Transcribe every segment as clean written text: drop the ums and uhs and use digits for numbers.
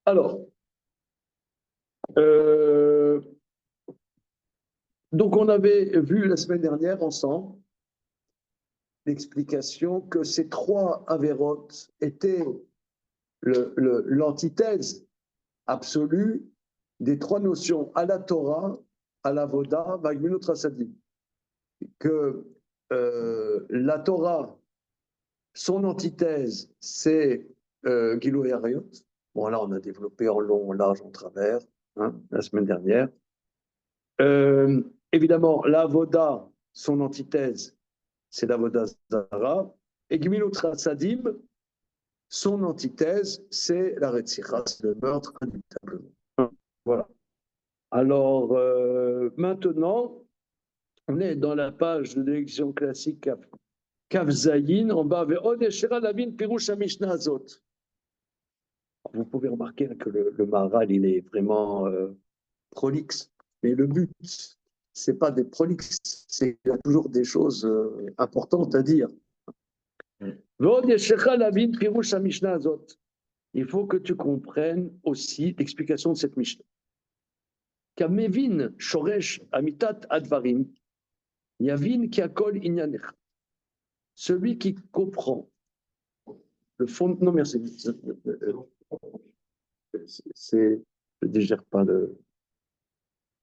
Alors, euh, donc on avait vu la semaine dernière ensemble l'explication que ces trois avérotes étaient l'antithèse absolue des trois notions à la Torah, à la Voda, Vagminut Rasadim. Que la Torah, son antithèse, c'est Gilui Arayot. Bon, là, on a développé en long, en large, en travers, hein, la semaine dernière. Évidemment, la Voda, son antithèse, c'est la Voda Zara. Et Gmilut Rasadim, son antithèse, c'est la Retzira, c'est le meurtre indubitablement. Voilà. Alors, maintenant, on est dans la page de l'élection classique Kav Zayin, en bas, Ve'od Yeshera Lavin Pirush HaMishnah Azot. Vous pouvez remarquer que le Maharal, il est vraiment prolixe. Mais le but, c'est pas des prolixes, c'est qu'il y a toujours des choses importantes à dire. Ve'od Yeshera Lavin Pirush HaMishnah Azot. Il faut que tu comprennes aussi l'explication de cette Mishnah. Kamevin Shoresh Amitat Advarim, Yavin Kiakol Inyanech. Celui qui comprend le fond. Non, merci. Je ne digère pas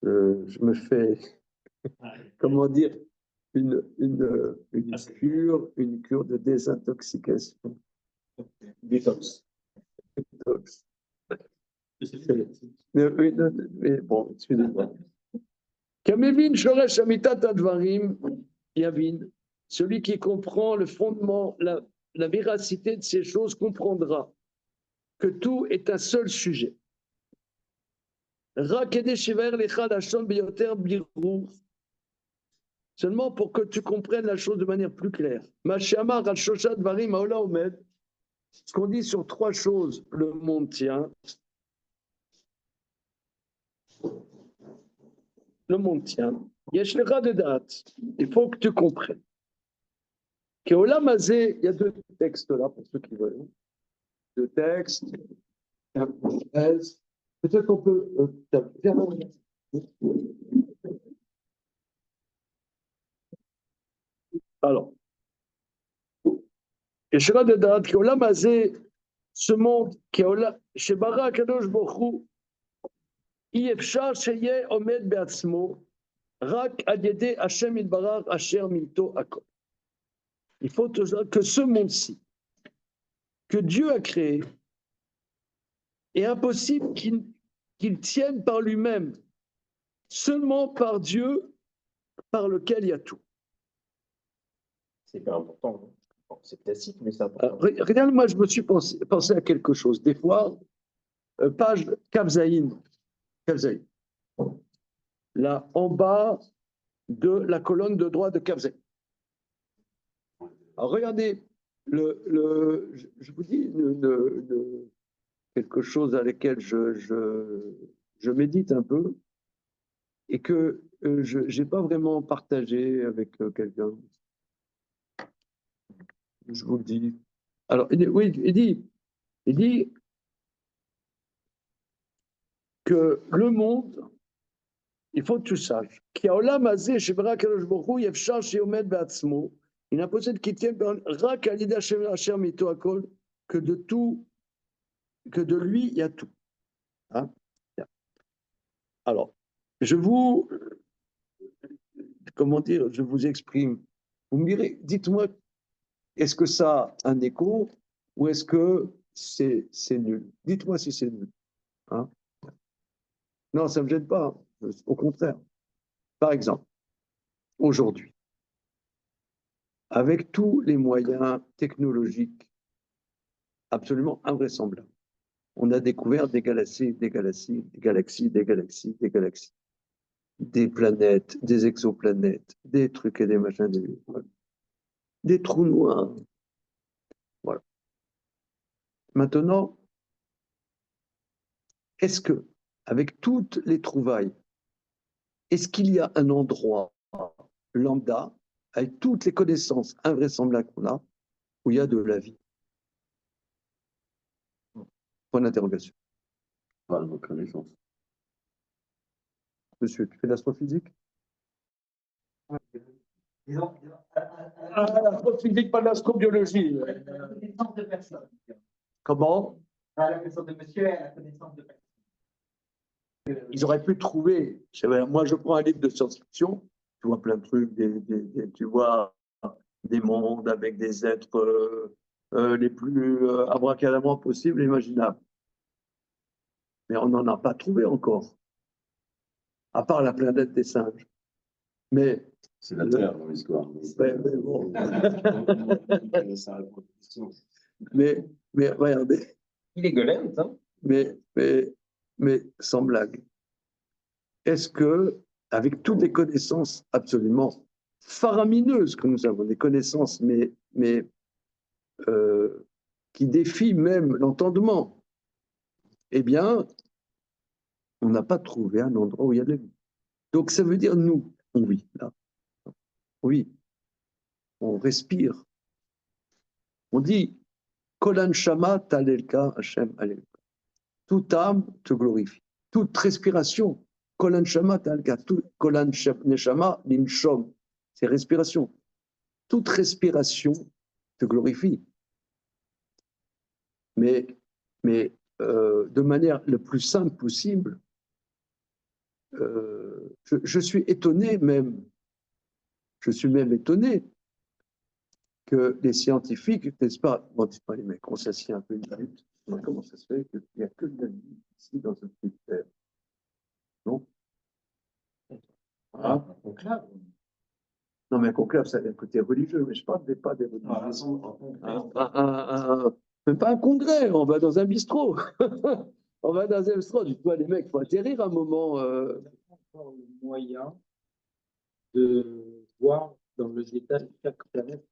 je me fais, comment dire, une cure de désintoxication. Détox. Mais bon, excusez-moi. Kamevin Shoresh Amitat Advarim Yavin, celui qui comprend le fondement, la véracité de ces choses comprendra que tout est un seul sujet. Seulement pour que tu comprennes la chose de manière plus claire. Ce qu'on dit sur trois choses, le monde tient. Le monde tient. Il faut que tu comprennes. Il y a deux textes là pour ceux qui veulent. Deux textes. Peut-être qu'on peut. Alors. Yeshera de Da'at, qui Olam Hazeh, ce monde, qui chez Bara Kadosh Borou, Yefshar Sheye Omed Beatzmo, Rak Adiede Hashem Idbarar Asher Milto Akol. Il faut que ce monde-ci, que Dieu a créé, est impossible qu'il tienne par lui-même, seulement par Dieu, par lequel il y a tout. C'est pas important. C'est classique, mais c'est important. Regarde, moi, je me suis pensé à quelque chose. Des fois, page Kavzaïn, là, en bas de la colonne de droite de Kavzaïn. Alors, regardez, je vous dis quelque chose à laquelle je médite un peu et que je n'ai pas vraiment partagé avec quelqu'un. Je vous le dis. Alors, il dit que le monde, il faut que tu saches, qu'il y a Olam Hazeh, Shebra Kadosh Baruch Hu, Yefshar Sheyomed Be'atzmo, il n'a possible qu'il tienne Rak Alida Asher Mito Akol, que de tout, que de lui, il y a tout. Hein? Alors, comment dire, je vous exprime. Vous me direz, dites-moi, est-ce que ça a un écho ou est-ce que c'est nul? Dites-moi si c'est nul. Hein? Non, ça ne me gêne pas. Au contraire. Par exemple, aujourd'hui, avec tous les moyens technologiques absolument invraisemblables, on a découvert des galaxies, des galaxies, des galaxies, des galaxies, des galaxies, des planètes, des exoplanètes, des trucs et des machins, des trous noirs. Voilà. Maintenant, est-ce que, avec toutes les trouvailles, est-ce qu'il y a un endroit lambda, avec toutes les connaissances invraisemblables qu'on a, où il y a de la vie? Point d'interrogation. Pas de reconnaissance. Monsieur, tu fais de l'astrophysique? Disons, L'astrophysique, pas de l'astrobiologie. la connaissance de personne. Comment? La connaissance de monsieur et la connaissance de personne. Ils auraient pu trouver. Moi, je prends un livre de science-fiction, tu vois plein de trucs, tu vois des mondes avec des êtres les plus abracadabra possibles, imaginables. Mais on n'en a pas trouvé encore, à part la planète des singes. Mais C'est la Terre dans l'histoire. ouais, mais bon. mais regardez, Il est golem, hein? mais sans blague. Est-ce que, avec toutes les connaissances absolument faramineuses que nous avons, des connaissances, mais qui défient même l'entendement, eh bien, on n'a pas trouvé un endroit où il y a de la vie. Donc, ça veut dire nous, on vit là. Oui, on respire. On dit, Kolan Shama Talelka Hashem Alelka. Toute âme te glorifie. Toute respiration, Kolan Shama Talelka. Kolan Neshama Linshom. C'est respiration. Toute respiration te glorifie. Mais de manière la plus simple possible, je suis étonné même, je suis même étonné que les scientifiques, n'est-ce pas, bon, dites pas les mecs, on s'assied un peu une minute, comment ça se fait qu'il n'y a que de la vie ici dans ce petit terre? Non? Ah, un conclave. Non, mais un conclave, ça a un côté religieux, mais je parle pas des religieux. Même pas un congrès, on va dans un bistrot. On va dans un bistrot, tu vois, les mecs, il faut atterrir un moment. Encore le moyen de voir dans le détail chaque planète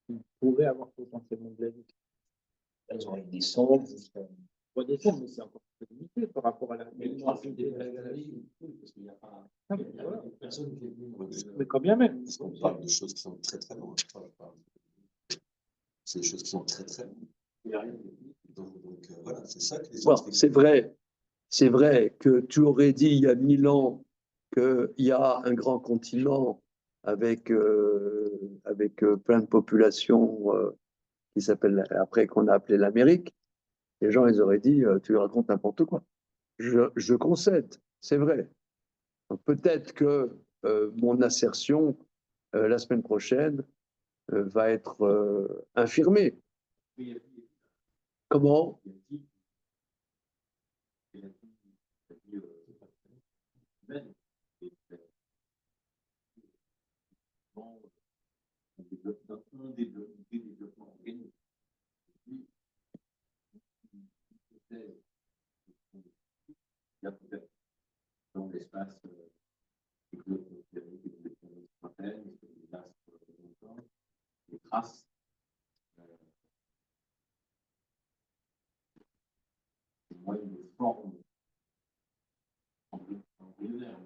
qui pourrait avoir potentiellement de la vie. Elles ont des sondes. Pour des fonds, mais c'est encore plus limité par rapport à la Mais mais quand bien même. Parce qu'on parle de choses qui sont très très loin. C'est des choses qui sont très très loin. Donc voilà, c'est ça que les Bon, c'est vrai que tu aurais dit il y a 1000 ans qu'il y a un grand continent avec plein de populations qui s'appelle après qu'on a appelé l'Amérique. Les gens, ils auraient dit tu racontes n'importe quoi. Je concède, c'est vrai. Donc, peut-être que mon assertion la semaine prochaine va être infirmée. Comment? Dans l'espace, les traces. Moi, une forme embryonnaire,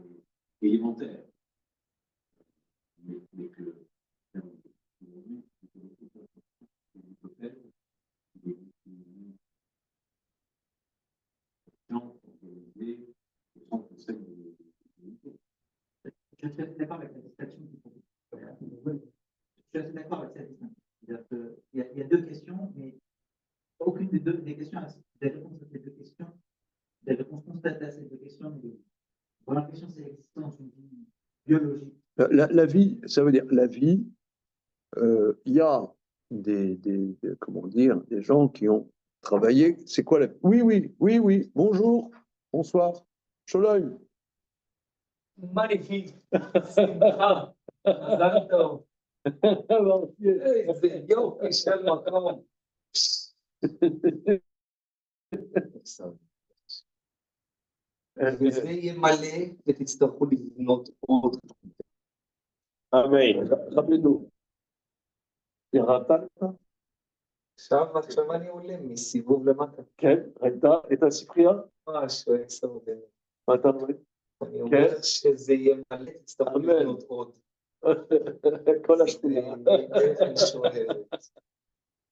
élémentaire. Mais que Je suis assez d'accord avec la distinction. Je suis assez d'accord avec cette distinction. C'est-à-dire qu'il y a deux questions, mais aucune des questions a des réponses à ces deux questions, des réponses constatées à ces deux questions. Voilà, la question, c'est l'existence d'une vie biologique. La vie, ça veut dire la vie, il y a comment dire, des gens qui ont travaillé. C'est quoi la vie? Oui, bonjour, bonsoir, Sholom. Magnifique. Simcha. מזל טוב. איזה יופי של מקום. וזה יהיה מלא ותצטרכו לבנות עוד. אמן. רבנו. ירדת? עכשיו אני עולה מסיבוב למטה. כן, ראית הספרייה? ממש, הוא סבבה. מה אתה רואה? אני אומר שזה יהיה מלא, תצטרכו לבנות עוד. כל השכונה.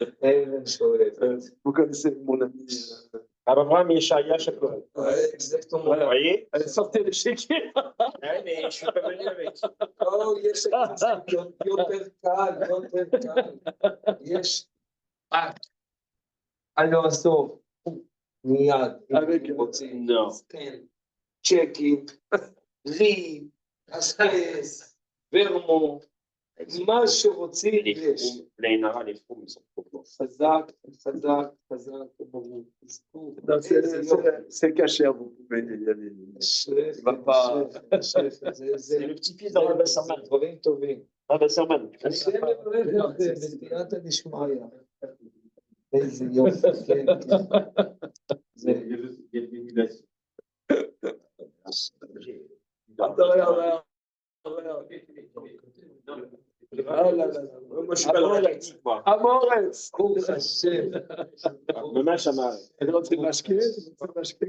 אבן שואלת. Vous connaissez mon ami Abraham et Yeshaya Shakouran. Ouais, exactement. Vous voyez? sortez les chéquiers. Ouais, mais je suis pas venu avec. Oh, יש יותר קל. יש... הלו הסוף, מיד, אם רוצים, ספן, צ'קים, ריב, אספס, ורמו, מה שרוצים יש. Les Nara, les fous, ils sont trop forts. חזק, ברור. C'est caché, vous pouvez y aller. אשריך, va pas- C'est le petit-fils d'Arabah Sarman. דברים טובים. Arabah Sarman. השם יברך את זה, בסייעתא דשמיא. איזה יופי, כן. זה... Moi, je suis pas dans la tactique, moi. Amorès. ברוך השם. ממש אמר. אני רוצה להשקיע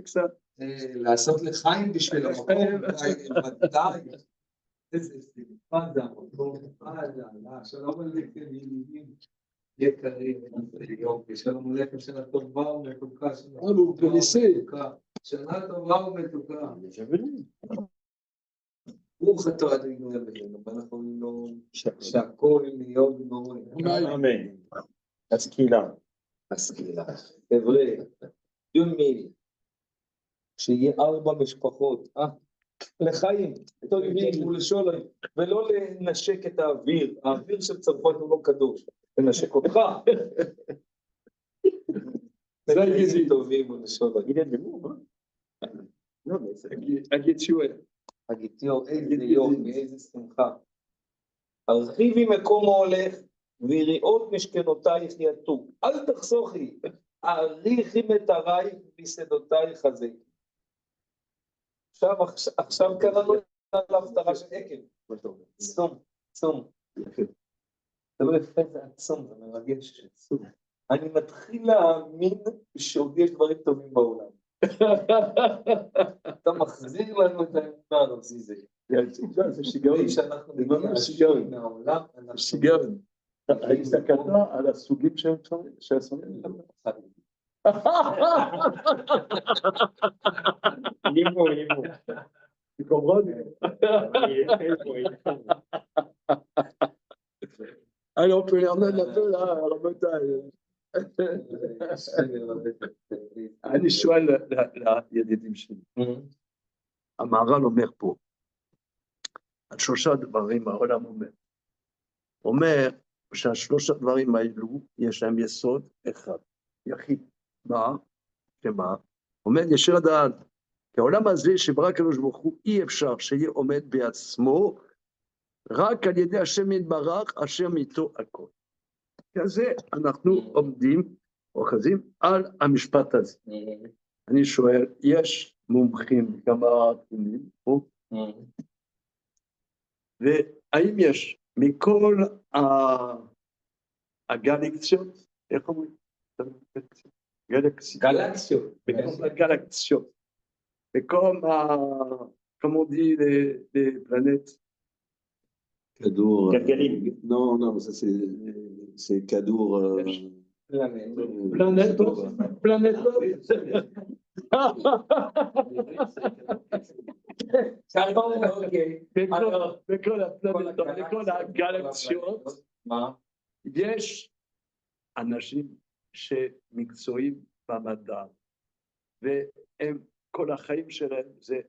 קצת. לעשות לחיים בשביל המקום, ודאי. איזה שמחה זה המקום. שלום עליכם ידידים יקרים. יופי, שלום עליכם, שנה טובה ומתוקה. שנה טובה ומתוקה. ברוך אתה אדינו אלינו, ואנחנו לא... שהכל להיות נורא. Amen. Asquila. השכילה. חבר'ה, יומי, שיהיה 4 משפחות, לחיים, תויבים ולשולם, ולא לנשק את האוויר, האוויר של צרפת הוא לא קדוש, לנשק אותך. לחיים טובים ולשולם. Il est de l'humour, hein? Non, mais c'est... הגיטיו, איזה יופי, איזה שמחה. הרחיבי מקום ההולך, ויריעות משכנותייך יתו. אל תחסוכי, אריכי מטרייך בשדותייך חזק. עכשיו קראנו על ההפטרה של עקב. צום. זה לא יפה, זה עצום, זה מרגש. אני מתחיל להאמין שעוד יש דברים טובים בעולם. אתה מחזיר לנו את האמונה להוציא זה. זה שיגעון. שאנחנו נגיע מהעולם, שיגעון. הסתכלת על הסוגים של הסוגים? Il est beau, il est beau. Tu comprends? Il est très beau, il est très beau. Allez, on peut les remettre un peu là, à la bataille. אני שואל לידידים שלי, המהר"ל אומר פה, על 3 דברים העולם אומר שעל 3 הדברים האלו יש להם יסוד אחד, יחיד, שמה? אומר ישר הדעת, כי העולם הזה שברא הקדוש ברוך הוא אי אפשר שיהיה עומד בעצמו, רק על ידי השם יתברך אשר מאיתו הכל. כזה אנחנו עומדים, אוחזים על המשפט הזה. אני שואל, יש מומחים כמה תחומים פה? והאם יש מכל הגלקסיות, איך אומרים? גלקסיות. מכל הגלקסיות. מכל, comme on dit, les planètes. כדור... גלגלים. Non, ça c'est כדור... פלנטות. בכל הגלקסיות יש אנשים שמקצועיים במדע, והם כל החיים שלהם זה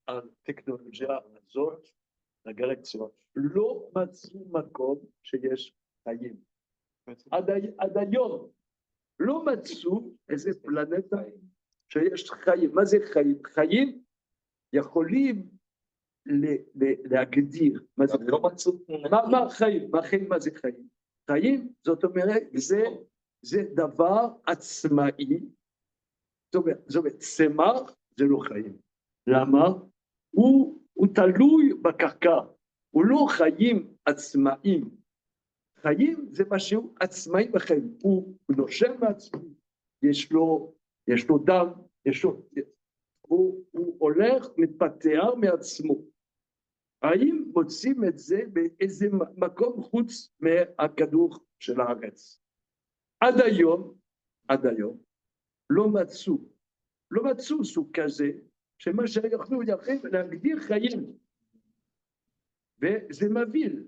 על טכנולוגיה הזאת, הגלקסיות. לא מצאו מקום שיש חיים. עד היום לא מצאו איזה פלנטה שיש חיים. מה זה חיים? חיים יכולים להגדיר. מה זה חיים? מה זה חיים? חיים, זאת אומרת, זה דבר עצמאי. זאת אומרת, צמח זה לא חיים. למה? הוא תלוי בקרקע. הוא לא חיים עצמאיים. חיים זה משהו עצמאי בחיים. הוא נושם מעצמו, יש לו דם, הוא הולך, מתפתח מעצמו. האם מוצאים את זה באיזה מקום חוץ מהכדור של הארץ? עד היום, לא מצאו. לא מצאו סוג כזה, שמה שיכלו להגדיר חיים. וזה מבהיל.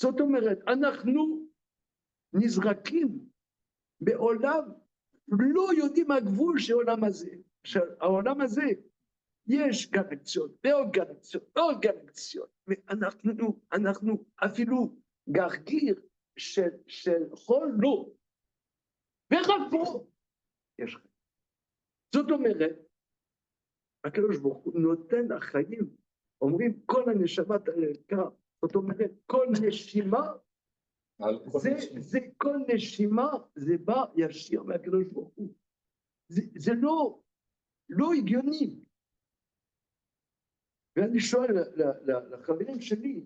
זאת אומרת, אנחנו נזרקים בעולם, לא יודעים הגבול של העולם הזה. העולם הזה, יש גלקסיות ועוד גלקסיות ועוד גלקסיות, ואנחנו אפילו גרגיר של חול לא, ורק פה יש חיים. זאת אומרת, הקדוש ברוך הוא נותן לחיים, אומרים כל הנשמת הערכה, זאת אומרת כל נשימה, כל נשימה זה בא ישיר מהקדוש ברוך הוא, זה לא הגיוני. ואני שואל לחברים שלי,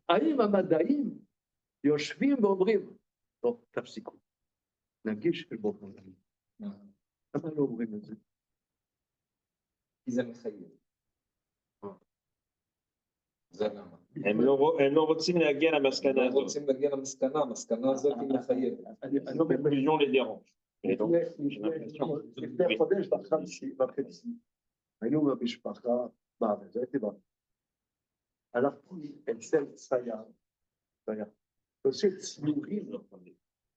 האם המדעים יושבים ואומרים, לא, תפסיקו, נגיש אל ברוך הוא. למה לא אומרים את זה? כי זה מחייב. זה למה. הם לא רוצים להגיע למסקנה הם הזאת. רוצים להגיע למסקנה, המסקנה הזאת היא מחייבת. conclusion les dérange. Et donc, לפני חודש וחצי, היינו במשפחה בארץ, הייתי בארץ. הלכתי אצל צייר, עושה ציורים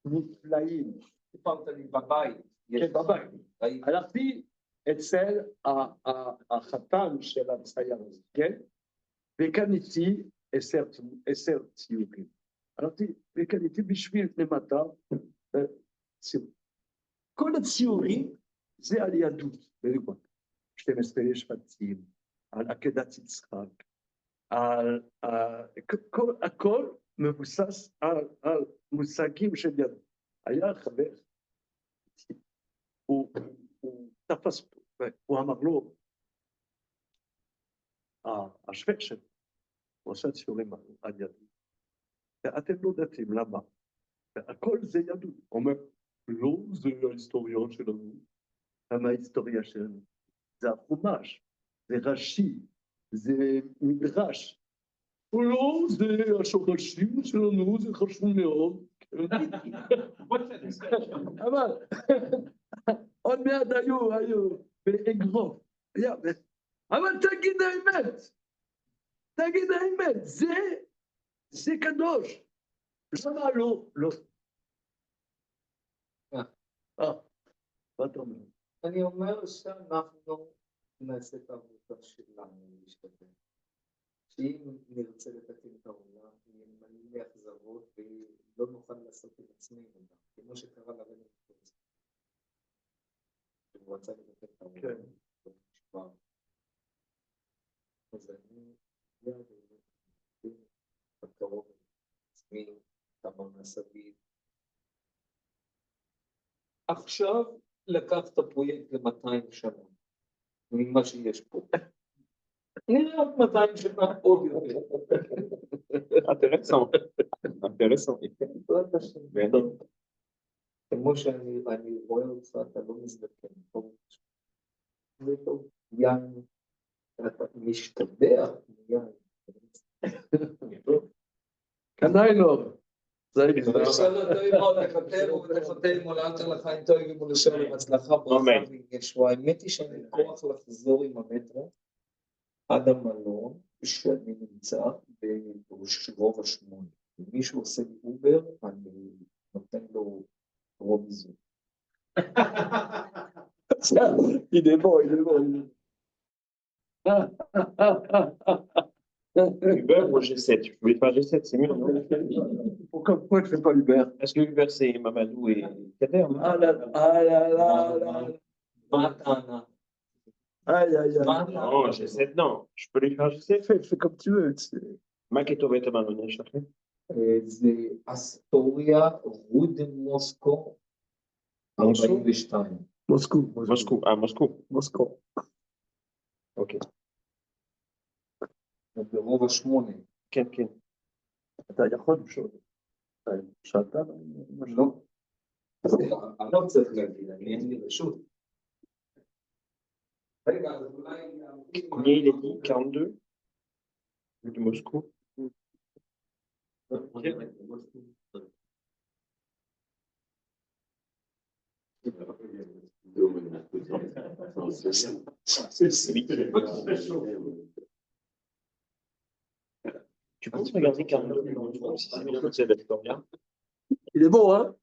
נפלאים. סיפרת לי בבית. כן, בבית. הלכתי אצל החתן של הצייר הזה, כן? וקניתי 10 ציורים. הלכתי וקניתי בשביל למטה ציורים. כל הציורים זה על יהדות, בדיוק. 12 שבטים, על עקדת יצחק, הכל מבוסס על מושגים של יהדות. היה חבר, הוא תפס פה, הוא אמר לו, השבט שלו, הוא עושה ציורים על יהדות. ואתם לא דתיים, למה? הכל זה יהדות. הוא אומר, לא, זה ההיסטוריה שלנו. למה ההיסטוריה שלנו? זה החומש, זה רש"י, זה מדרש. לא, זה השורשים שלנו, זה חשוב מאוד. אבל עוד מעט היו באגרוף. אבל תגיד האמת, זה קדוש. למה לא? לא. מה אתה אומר? אני אומר שאנחנו נעשה את העבודה שלנו להשתתף. שאם נרצה לתקן את העולם, נהיה מלא אכזבות ולא נוכל לעשות את עצמנו, כמו שקרה לרבנו בקורס. הוא רצה לתקן את העולם, ונשבר. אז אני יד בקרוב עצמי, כמה מהסביב. עכשיו לקח את הפרויקט ל-200 שנה, ממה שיש פה. נראה עוד 200 שנה עוד יותר. intéressant. Intéressant. כמו שאני רואה אותך, אתה לא מזדקן. זה טוב, יין, אתה משתבח מיין. קנאיינוב. תחתנו לאלתר לחיים טובים ולשאול להצלחה ברכה וישועה. האמת היא שאני כוח לחזור עם המטרו עד המלון שאני נמצא ברובע 8. אם מישהו עושה לי אובר, אני נותן לו רוב זו. Il est bon. Uber ou G7? Je voulais faire G7, c'est mieux, non? Pourquoi tu ne fais pas Uber? Parce que Uber, c'est Mamadou et Kader. Hein? Ah là. מה הטענה? Aïe. Non, G7, non. Je peux lui faire G7. Fais comme tu veux. מה כתוב את המנונה שלכם? זה אסטוריה רוד מוסקו 42. מוסקו. אוקיי. ברובע 8. כן. אתה יכול לשאול. שאלת? לא. אני לא צריך להגיד, אני אין לי רשות. רגע, אז אולי... Combien il est dit? 42 de Moscou. Tu peux regarder Carlo si c'est bien c'est d'accord bien. Il est bon, hein?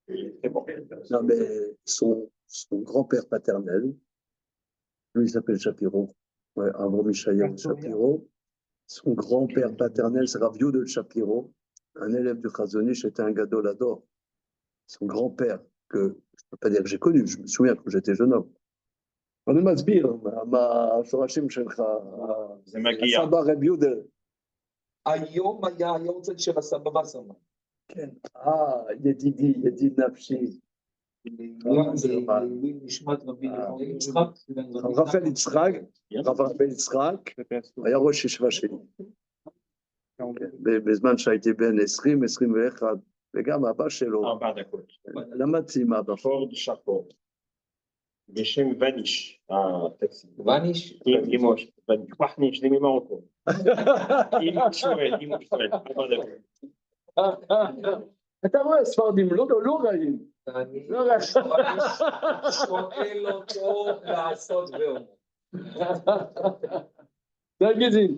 C'est bon. Non, mais son grand-père paternel, lui, il s'appelle Shapiro. Ouais, avant Michael Shapiro. Son grand-père paternel, c'est Rav Yehuda Shapiro, un élève du Chazon Ish, était un gadol ador. Son grand-père, que je ne peux pas dire que j'ai connu, je me souviens quand j'étais jeune homme. On m'a dit, השורשים שלך, זה מגיע. הסבא רב יהודה. היום היה היורצייט של הסבא וסרמן. כן, ידיד נפשי. לעילוי נשמת רבי יצחק. רפאל יצחק, היה ראש ישיבה שלי. בזמן שהייתי בן 20, 21, וגם אבא שלו, 4 דקות. למדתי עם אבא. פורד שחור. בשם וניש, הטקסט. וניש? אימוש. וניש, זה ממרוקו. אימוש שואל, 4 דקות. אתה רואה, ספרדים לא רעים. אני לא רעים. שואל אותו לעשות ואומר. תגידי.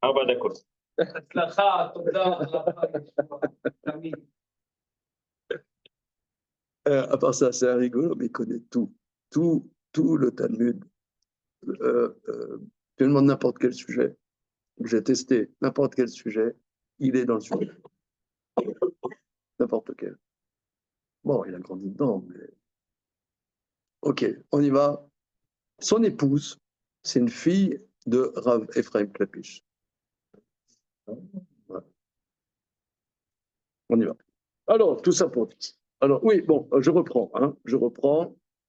4 דקות. הצלחה, תודה, תמיד. À part ça, c'est un rigolo, mais il connaît tout le Talmud. Tu demandes n'importe quel sujet, j'ai testé n'importe quel sujet, il est dans le sujet. N'importe quel. Bon, il a grandi dedans, mais... Ok, on y va. Son épouse, c'est une fille de Rav Ephraim Klapish. Voilà. On y va. Alors, tout ça pour dire. Alors, oui, bon, je reprends,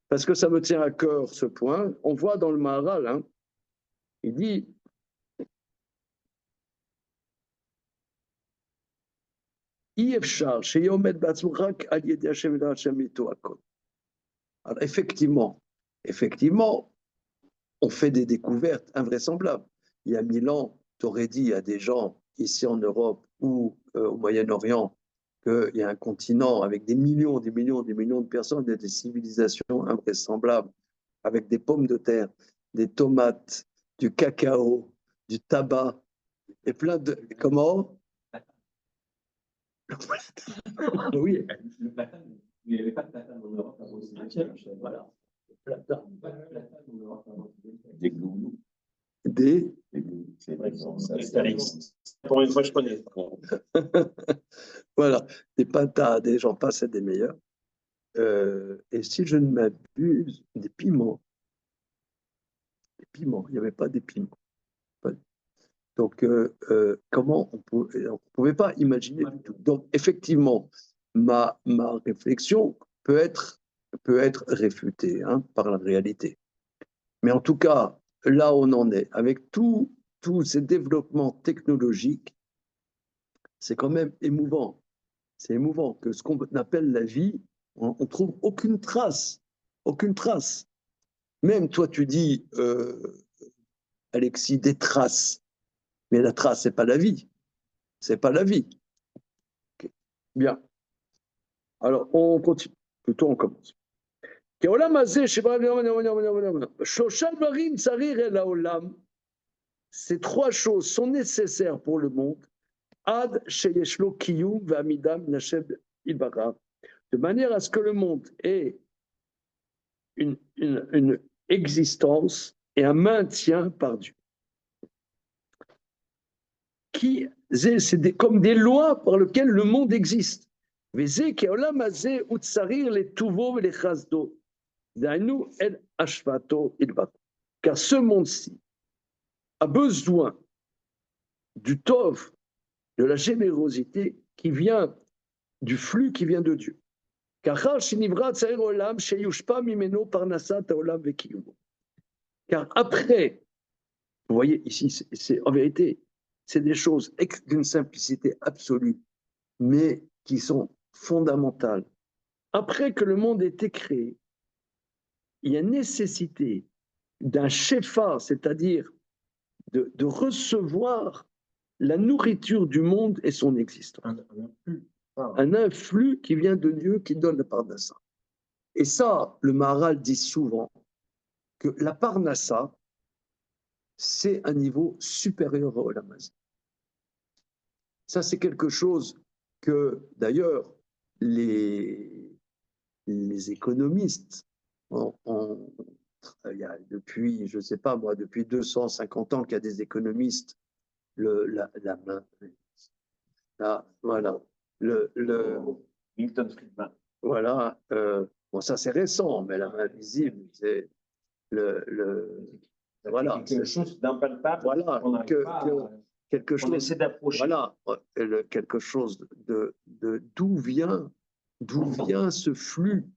parce que ça me tient à cœur ce point. On voit dans le Maharal, hein, il dit alors, effectivement, on fait des découvertes invraisemblables. Il y a 1000 ans, tu aurais dit à des gens ici en Europe ou au Moyen-Orient qu'il y a un continent avec des millions de personnes, des civilisations invraisemblables, avec des pommes de terre, des tomates, du cacao, du tabac, et plein de... Comment? Oui. Le platane, il n'y avait pas de platane en Europe avant aussi. Voilà. Le platane en Europe avant. Des glouglous. Des... C'est vrai que ça existe. Pour une fois, je connais. Voilà, des patates, des gens passent des meilleurs. Et si je ne m'abuse, des piments. Des piments, il n'y avait pas des piments. Donc, comment on ne pouvait pas imaginer du tout. Donc, effectivement, ma réflexion peut être réfutée par la réalité. Mais en tout cas, là où on en est, avec tous ces développements technologiques, c'est quand même émouvant. C'est émouvant que ce qu'on appelle la vie, on ne trouve aucune trace. Aucune trace. Même toi, tu dis, Alexis, des traces. Mais la trace, ce n'est pas la vie. Ce n'est pas la vie. Okay. Bien. Alors, on continue. Plutôt, on commence. Ces 3 choses sont nécessaires pour le monde. Ad sheyeshlo kiyum v'amidam nashem ilbara. De manière à ce que le monde ait une existence et un maintien par Dieu. C'est comme des lois par lesquelles le monde existe. Car ce monde-ci a besoin du tov, de la générosité qui vient du flux qui vient de Dieu. Car après, vous voyez ici, c'est en vérité, c'est des choses d'une simplicité absolue, mais qui sont fondamentales. Après que le monde ait été créé, il y a nécessité d'un shefa, c'est-à-dire de recevoir la nourriture du monde et son existence. Un influx qui vient de Dieu, qui donne la part de ça. Et ça, le Maharal dit souvent que la Parnassa, c'est un niveau supérieur au Olam Hazé. Ça, c'est quelque chose que, d'ailleurs, les économistes, il y a depuis, je ne sais pas moi, depuis 250 ans qu'il y a des économistes, la main, là, voilà, Milton Friedman. voilà, bon, ça c'est récent, mais la main visible, c'est voilà, quelque chose d'impalpable. voilà, On n'arrive pas à- quelque on chose, essaie d'approcher. voilà, quelque chose d'où vient ce flux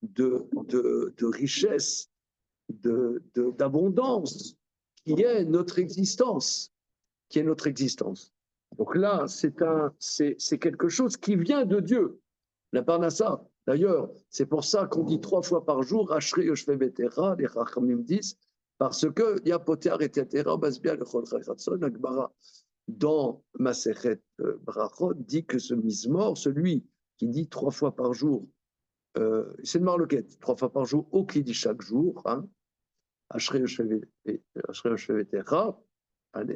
de richesse, d'abondance qui est notre existence, Donc là, c'est quelque chose qui vient de Dieu, la Parnassa. D'ailleurs, c'est pour ça qu'on dit 3 fois par jour, Ashrei Yoshvei Betera, les Chachamim disent, parce que y a Poter et Tetera, Basbia, le Chol Chayratson, Akbara. Dans Masechet Brachot, dit que ce Mizmor, celui qui dit 3 fois par jour, c'est une marloquette, 3 fois par jour, ou qui dit chaque jour, hein, Ashrei Yoshvei Betera,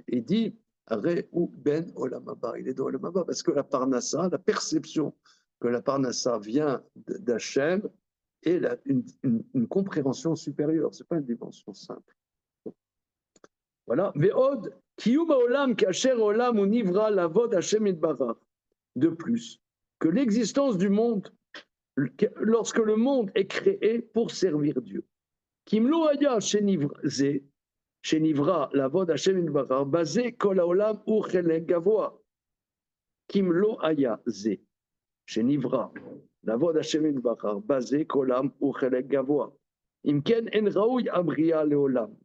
et dit, Aré ou Ben Olam Haba, il est dans Olam Haba, parce que la Parnassa, la perception que la Parnassa vient d'Hachem est une compréhension supérieure, ce n'est pas une dimension simple. Voilà. Ve'od, kiyum ha'olam kasher olam ou nivra lavod Hashem itbarach. De plus, que l'existence du monde, lorsque le monde est créé pour servir Dieu. Kim lo haya shenivra lavod Hashem itbarach, basé kol ha'olam ou chelek gavoa. Kim lo haya ze, shenivra lavod Hashem itbarach, basé kol ha'olam ou chelek gavoa. Im ken en raoui abria leolam.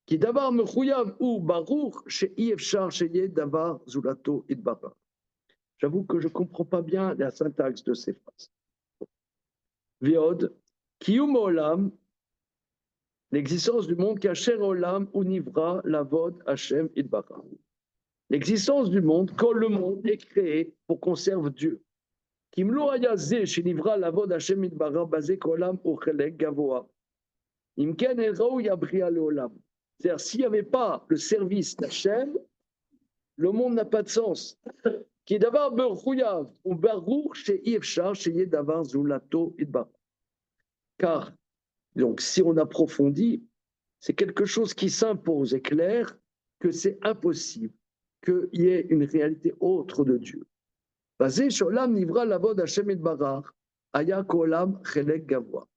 Qui d'abord me chouyav ou barour chez Yefchar chez Davar Zulato Idbara. J'avoue que je ne comprends pas bien la syntaxe de ces phrases. Viod, Kiyum Olam, l'existence du monde, Kacher Olam Univra Lavod Hashem Idbara. L'existence du monde, quand le monde est créé pour qu'on serve Dieu. Kimlo Ayaze chez Nivra Lavod Hashem Idbara, basé Kolam Ochelek Gavoa. Imken Erau Yabria Leolam. C'est-à-dire, s'il n'y avait pas le service d'Hachem, le monde n'a pas de sens. Qui d'abord Berouyav ou Barour chez Yefchar, chez Yedavar Zulato Idbar. Car, donc, si on approfondit, c'est quelque chose qui s'impose et clair que c'est impossible qu'il y ait une réalité autre de Dieu. Basé sur l'âme nivra lavod Hashem Idbarar, aya kolam chelek gavoa.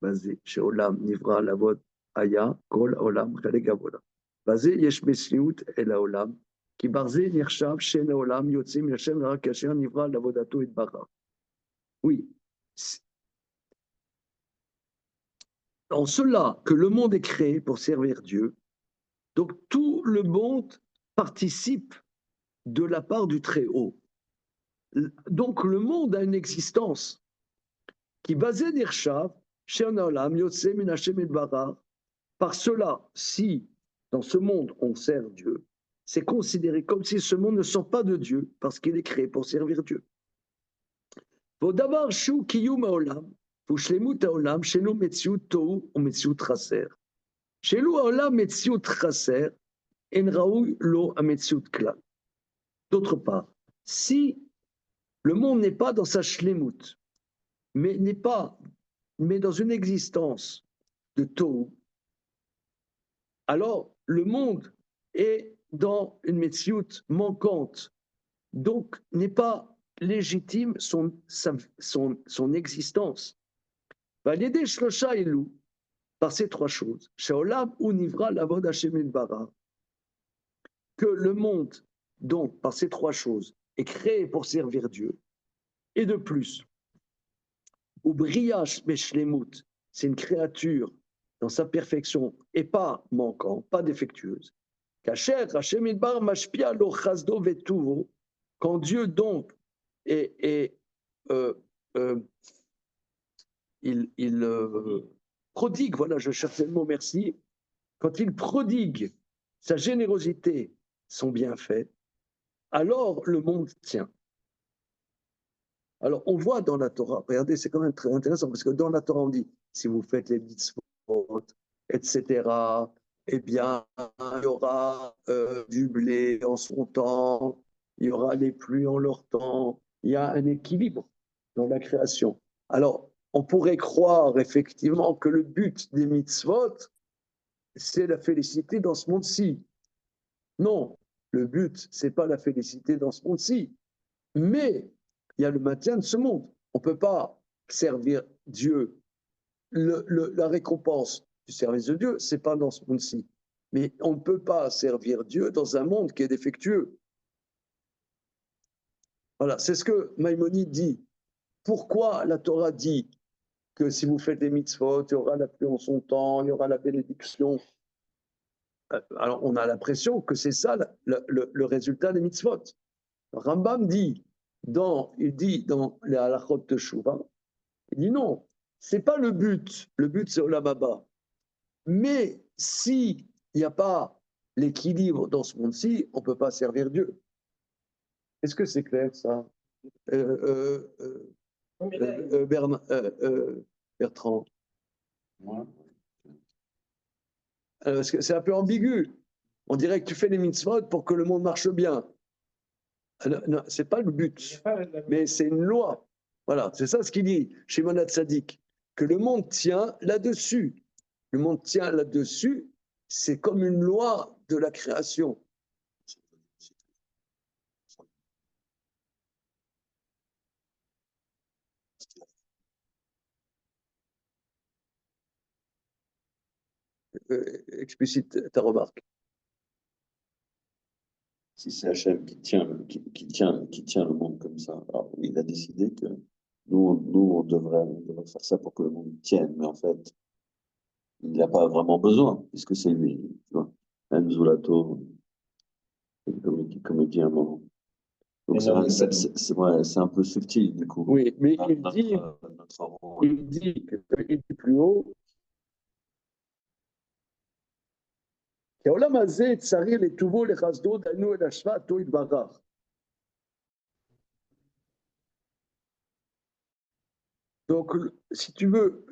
Basé sur Olam nivra lavod Aya, Kol, Olam, Chelek Gavola. Basé, Yesh Mesliut, El Olam, qui barzé, Nirshav, Shen Olam, Yotzim, Yashem, Lara, Kasher, Nivra, Lavodato, et Bara. Oui. En cela que le monde est créé pour servir Dieu, donc tout le monde participe de la part du Très-Haut. Donc le monde a une existence qui basée Nirshav, Shen Olam, Yotzim, Yashem, et Bara. Par cela, si dans ce monde on sert Dieu, c'est considéré comme si ce monde ne sort pas de Dieu parce qu'il est créé pour servir Dieu. D'abord, shu kiyum haolam, ushlemut haolam, shelu metziut tohu ou metziut chaser. Shelu haolam metziut chaser, en raoui lo ametziut klal. D'autre part, si le monde n'est pas dans sa shlemut, mais dans une existence de tohu, alors le monde est dans une metsiout manquante, donc n'est pas légitime son existence. Par ces 3 choses, que le monde, donc par ces 3 choses, est créé pour servir Dieu, et de plus, c'est une créature dans sa perfection et pas manquant, pas défectueuse. Quand Dieu donc prodigue, voilà, je cherchais le mot, merci, quand il prodigue sa générosité, son bienfait, alors le monde tient. Alors, on voit dans la Torah, regardez, c'est quand même très intéressant, parce que dans la Torah, on dit, si vous faites les mitzvot, etc., eh bien, il y aura du blé en son temps, il y aura les pluies en leur temps, il y a un équilibre dans la création. Alors, on pourrait croire effectivement que le but des mitzvot, c'est la félicité dans ce monde-ci. Non, le but, c'est pas la félicité dans ce monde-ci, mais il y a le maintien de ce monde. On ne peut pas servir Dieu. La récompense du service de Dieu, c'est pas dans ce monde-ci. Mais on ne peut pas servir Dieu dans un monde qui est défectueux. Voilà, c'est ce que Maïmonide dit. Pourquoi la Torah dit que si vous faites des mitzvot, il y aura la pluie en son temps, il y aura la bénédiction. Alors, on a l'impression que c'est ça le résultat des mitzvot. Rambam dit, il dit dans les halachot de Shuvah, il dit non, c'est pas le but. Le but, c'est Olam Haba. Mais s'il n'y a pas l'équilibre dans ce monde-ci, on ne peut pas servir Dieu. Est-ce que c'est clair, ça Bertrand? Parce que c'est un peu ambigu. On dirait que tu fais les mitzvot pour que le monde marche bien. Non, ce n'est pas le but, mais c'est une loi. Voilà, c'est ça ce qu'il dit, Shimon HaTzadik, que le monde tient là-dessus. Le monde tient là-dessus, c'est comme une loi de la création. Explicite ta remarque. Si c'est Hachem qui tient le monde comme ça, alors il a décidé que nous on devrait faire ça pour que le monde tienne, mais en fait, il n'a pas vraiment besoin, puisque c'est lui, tu vois. Un Zulato, comme il dit un moment. Donc c'est un peu subtil, du coup. Oui, mais il dit plus haut, donc, si tu veux,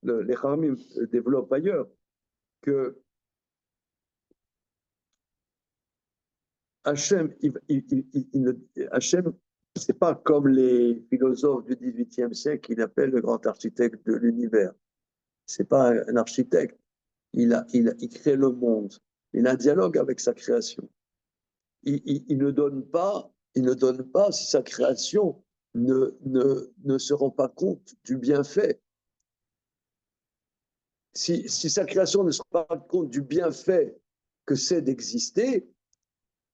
les Khamim développent ailleurs, que Hachem, c'est pas comme les philosophes du XVIIIe siècle qu'il appelle le grand architecte de l'univers. C'est pas un architecte. Il crée le monde. Il a un dialogue avec sa création. Il ne donne pas, si sa création ne se rend pas compte du bienfait. Si sa création ne se rend pas compte du bienfait que c'est d'exister,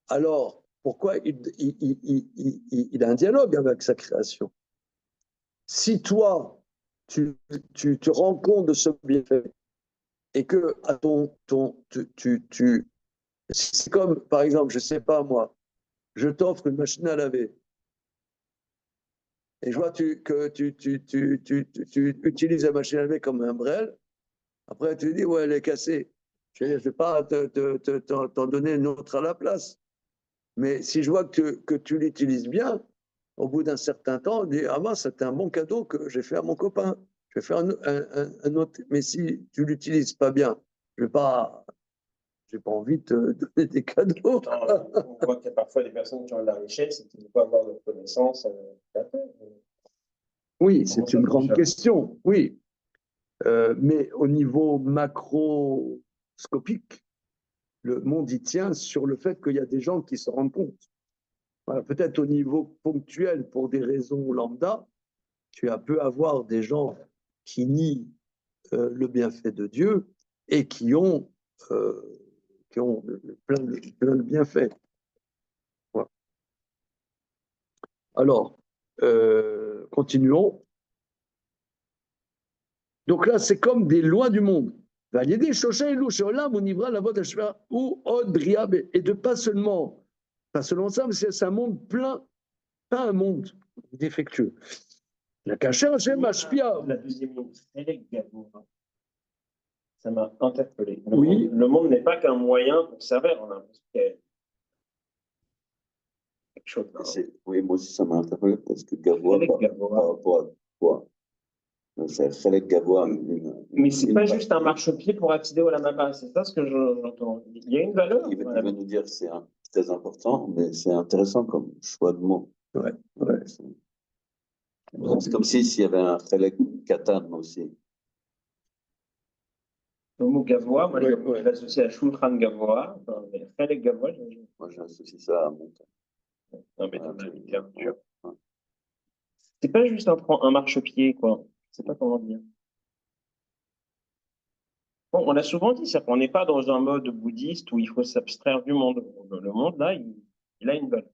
alors pourquoi il a un dialogue avec sa création? Si toi, tu te rends compte de ce bienfait et que à c'est comme, par exemple, je ne sais pas moi, je t'offre une machine à laver et je vois que tu utilises la machine à laver comme un brel, après tu dis, ouais, elle est cassée. Je ne vais pas t'en donner une autre à la place. Mais si je vois que tu l'utilises bien, au bout d'un certain temps, on dit, ah ben, c'était un bon cadeau que j'ai fait à mon copain. Je vais faire un autre. Mais si tu l'utilises pas bien, je n'ai pas envie de te donner des cadeaux. On voit qu'il y a parfois des personnes qui ont de la richesse et qui ne peuvent pas avoir de connaissances. Oui, c'est une grande question, oui. Mais au niveau macroscopique, le monde y tient sur le fait qu'il y a des gens qui se rendent compte. Voilà, peut-être au niveau ponctuel, pour des raisons lambda, tu peux avoir des gens qui nient le bienfait de Dieu et qui ont plein de bienfaits. Voilà. Alors, continuons. Donc là, c'est comme des lois du monde. Et de pas seulement ça, mais c'est un monde plein, pas un monde défectueux. La deuxième ligne, ça m'a interpellé. Oui. Le monde n'est pas qu'un moyen pour servir. On a l'impression qu'il y a quelque chose-là. Oui, moi aussi, ça m'a interpellé parce que Gavois, Chelek Gavois. par rapport à quoi? C'est Chelek Gavois. Mais c'est pas juste un marchepied pour accéder au Lamaba, c'est ça ce que j'entends. Il y a une valeur. Il va nous dire que c'est très important, mais c'est intéressant comme choix de mots. Ouais, ouais. C'est comme s'il y avait un Chelek Katan aussi. Le mot Gavois, moi Ouais, je l'associe à Shulchan Gavois, enfin, mais Chelek Gavois, Moi, j'associe ça à mon temps. non, mais dans la littérature. Ouais. C'est pas juste un marchepied, quoi. Je sais pas comment dire. Bon, on l'a souvent dit, ça, on n'est pas dans un mode bouddhiste où il faut s'abstraire du monde. Le monde, là, il a une valeur.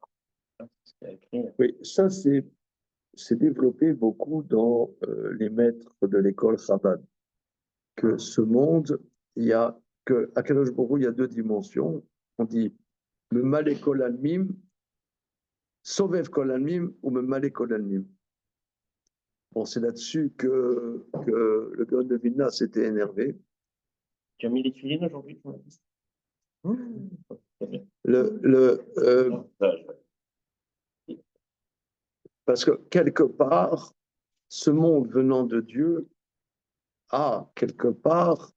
C'est ce qu'il y a écrit. Oui, ça c'est développé beaucoup dans les maîtres de l'école Chabad. Que ce monde, il y a que à Kadosh Baruch Hu, il y a deux dimensions. On dit le malé kol almim, sovev kol almim ou le malé kol almim. Bon, c'est là-dessus que le Gaon de Vilna s'était énervé. Tu as mis les tuiles aujourd'hui? Parce que quelque part, ce monde venant de Dieu a quelque part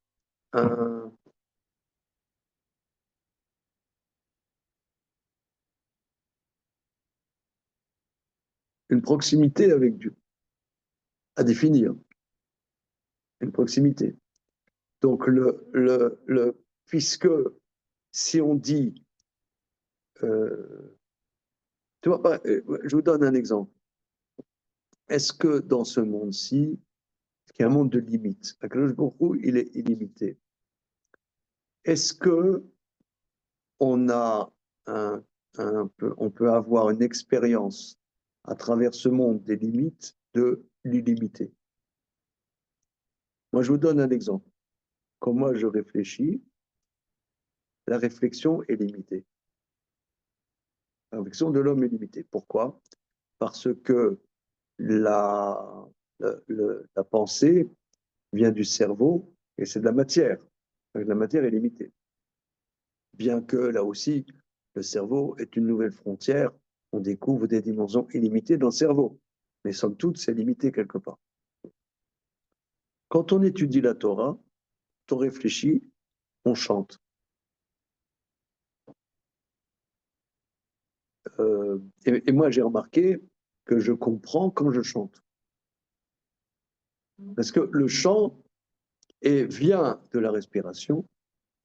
une proximité avec Dieu, à définir, une proximité. Donc, puisque si on dit, tu vois, je vous donne un exemple. Est-ce que dans ce monde-ci, qui est un monde de limites, Akadosh Baruch Hu, il est illimité, est-ce que on peut avoir une expérience à travers ce monde des limites de l'illimité? Moi, je vous donne un exemple. Quand moi je réfléchis, la réflexion est limitée. La réflexion de l'homme est limitée. Pourquoi? Parce que la pensée vient du cerveau et c'est de la matière. Donc, la matière est limitée. Bien que là aussi, le cerveau est une nouvelle frontière, on découvre des dimensions illimitées dans le cerveau. Mais somme toute, c'est limité quelque part. Quand on étudie la Torah, on réfléchit, on chante. Et moi, j'ai remarqué que je comprends quand je chante. Parce que le chant vient de la respiration,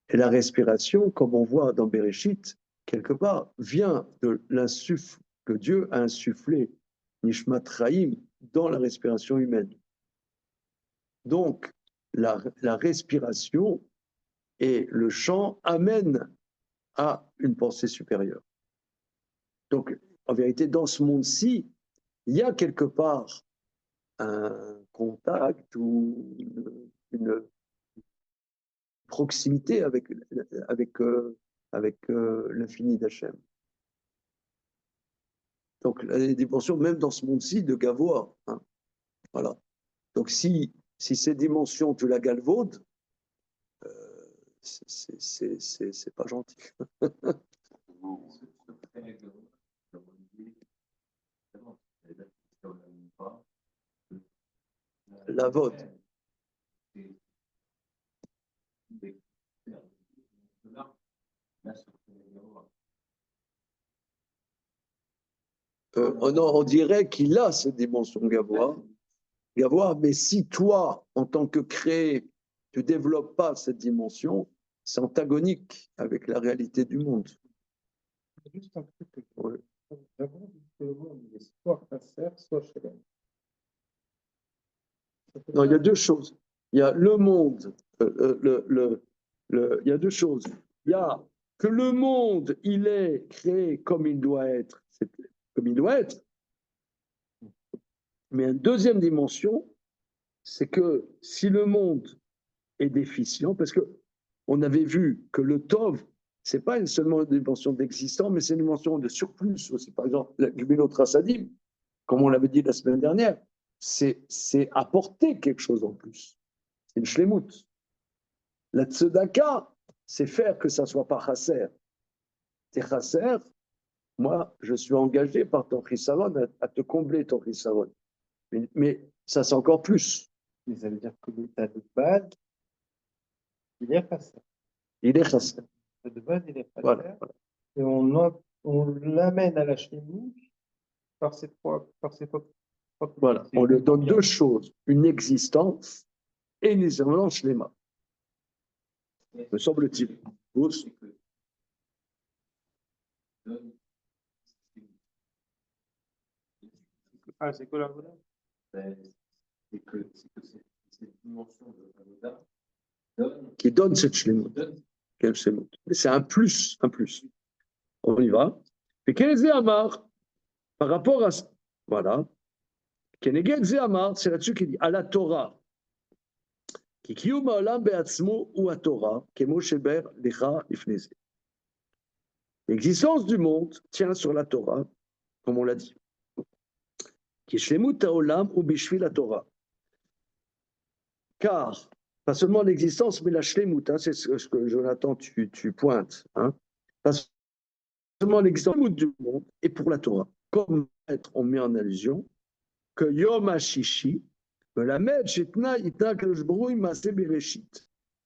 et la respiration, comme on voit dans Bereshit, quelque part, vient de l'insuffle que Dieu a insufflé, Nishmat Chaim, dans la respiration humaine. Donc, la respiration et le chant amènent à une pensée supérieure. Donc, en vérité, dans ce monde-ci, il y a quelque part un contact ou une proximité avec l'infini d'Hachem. Donc, les dimensions, même dans ce monde-ci, de Gavois. Hein, voilà. Donc, si ces dimensions, tu la galvaudes, c'est pas gentil. La vote. On dirait qu'il a cette dimension Gavois, mais si toi, en tant que créé, tu ne développes pas cette dimension, c'est antagonique avec la réalité du monde. Juste un truc que Ouais. d'abord, le monde, il est soit Chasser, soit Shalem. Non, il y a deux choses. Il y a le monde, il y a deux choses. Il y a que le monde, il est créé comme il doit être, comme il doit être. Mais une deuxième dimension, c'est que si le monde est déficient, parce que on avait vu que le Tov, c'est pas seulement une dimension d'existence, mais c'est une dimension de surplus aussi. Par exemple, la Gminot Rasadim, comme on l'avait dit la semaine dernière, c'est apporter quelque chose en plus. C'est une shlemut. La tzedaka, c'est faire que ça soit pas chasser. C'est chasser, moi, je suis engagé par ton chisaron à te combler ton chisaron. Mais ça, c'est encore plus. Mais ça veut dire que l'état de base, il est facile. Il est chasser. L'état de base, il est facile. Voilà. Et on l'amène à la chenille par ces trois. Voilà. On lui donne deux choses, une existence et une existence shlema. Me semble-t-il. Tous. Ah, c'est quoi la volonté? C'est que cette dimension de Avoda donne, Qui donne cette shlema. Quel shlema. Mais c'est un plus, un plus. On y va. Et Keneged Amar, par rapport à voilà. Keneged Amar, c'est là-dessus qu'il dit à la Torah. Qui kiyum ha'olam be'atzmo ou à Torah, kemo sheber lecha lifnei zeh. L'existence du monde tient sur la Torah, comme on l'a dit. Qui shlemut ha'olam ou bishvil la Torah. Car, pas seulement l'existence, mais la shlemut, hein, c'est ce que Jonathan, tu pointes. Hein, pas seulement l'existence du monde, et pour la Torah. Comme on met en allusion que Yom HaShishi,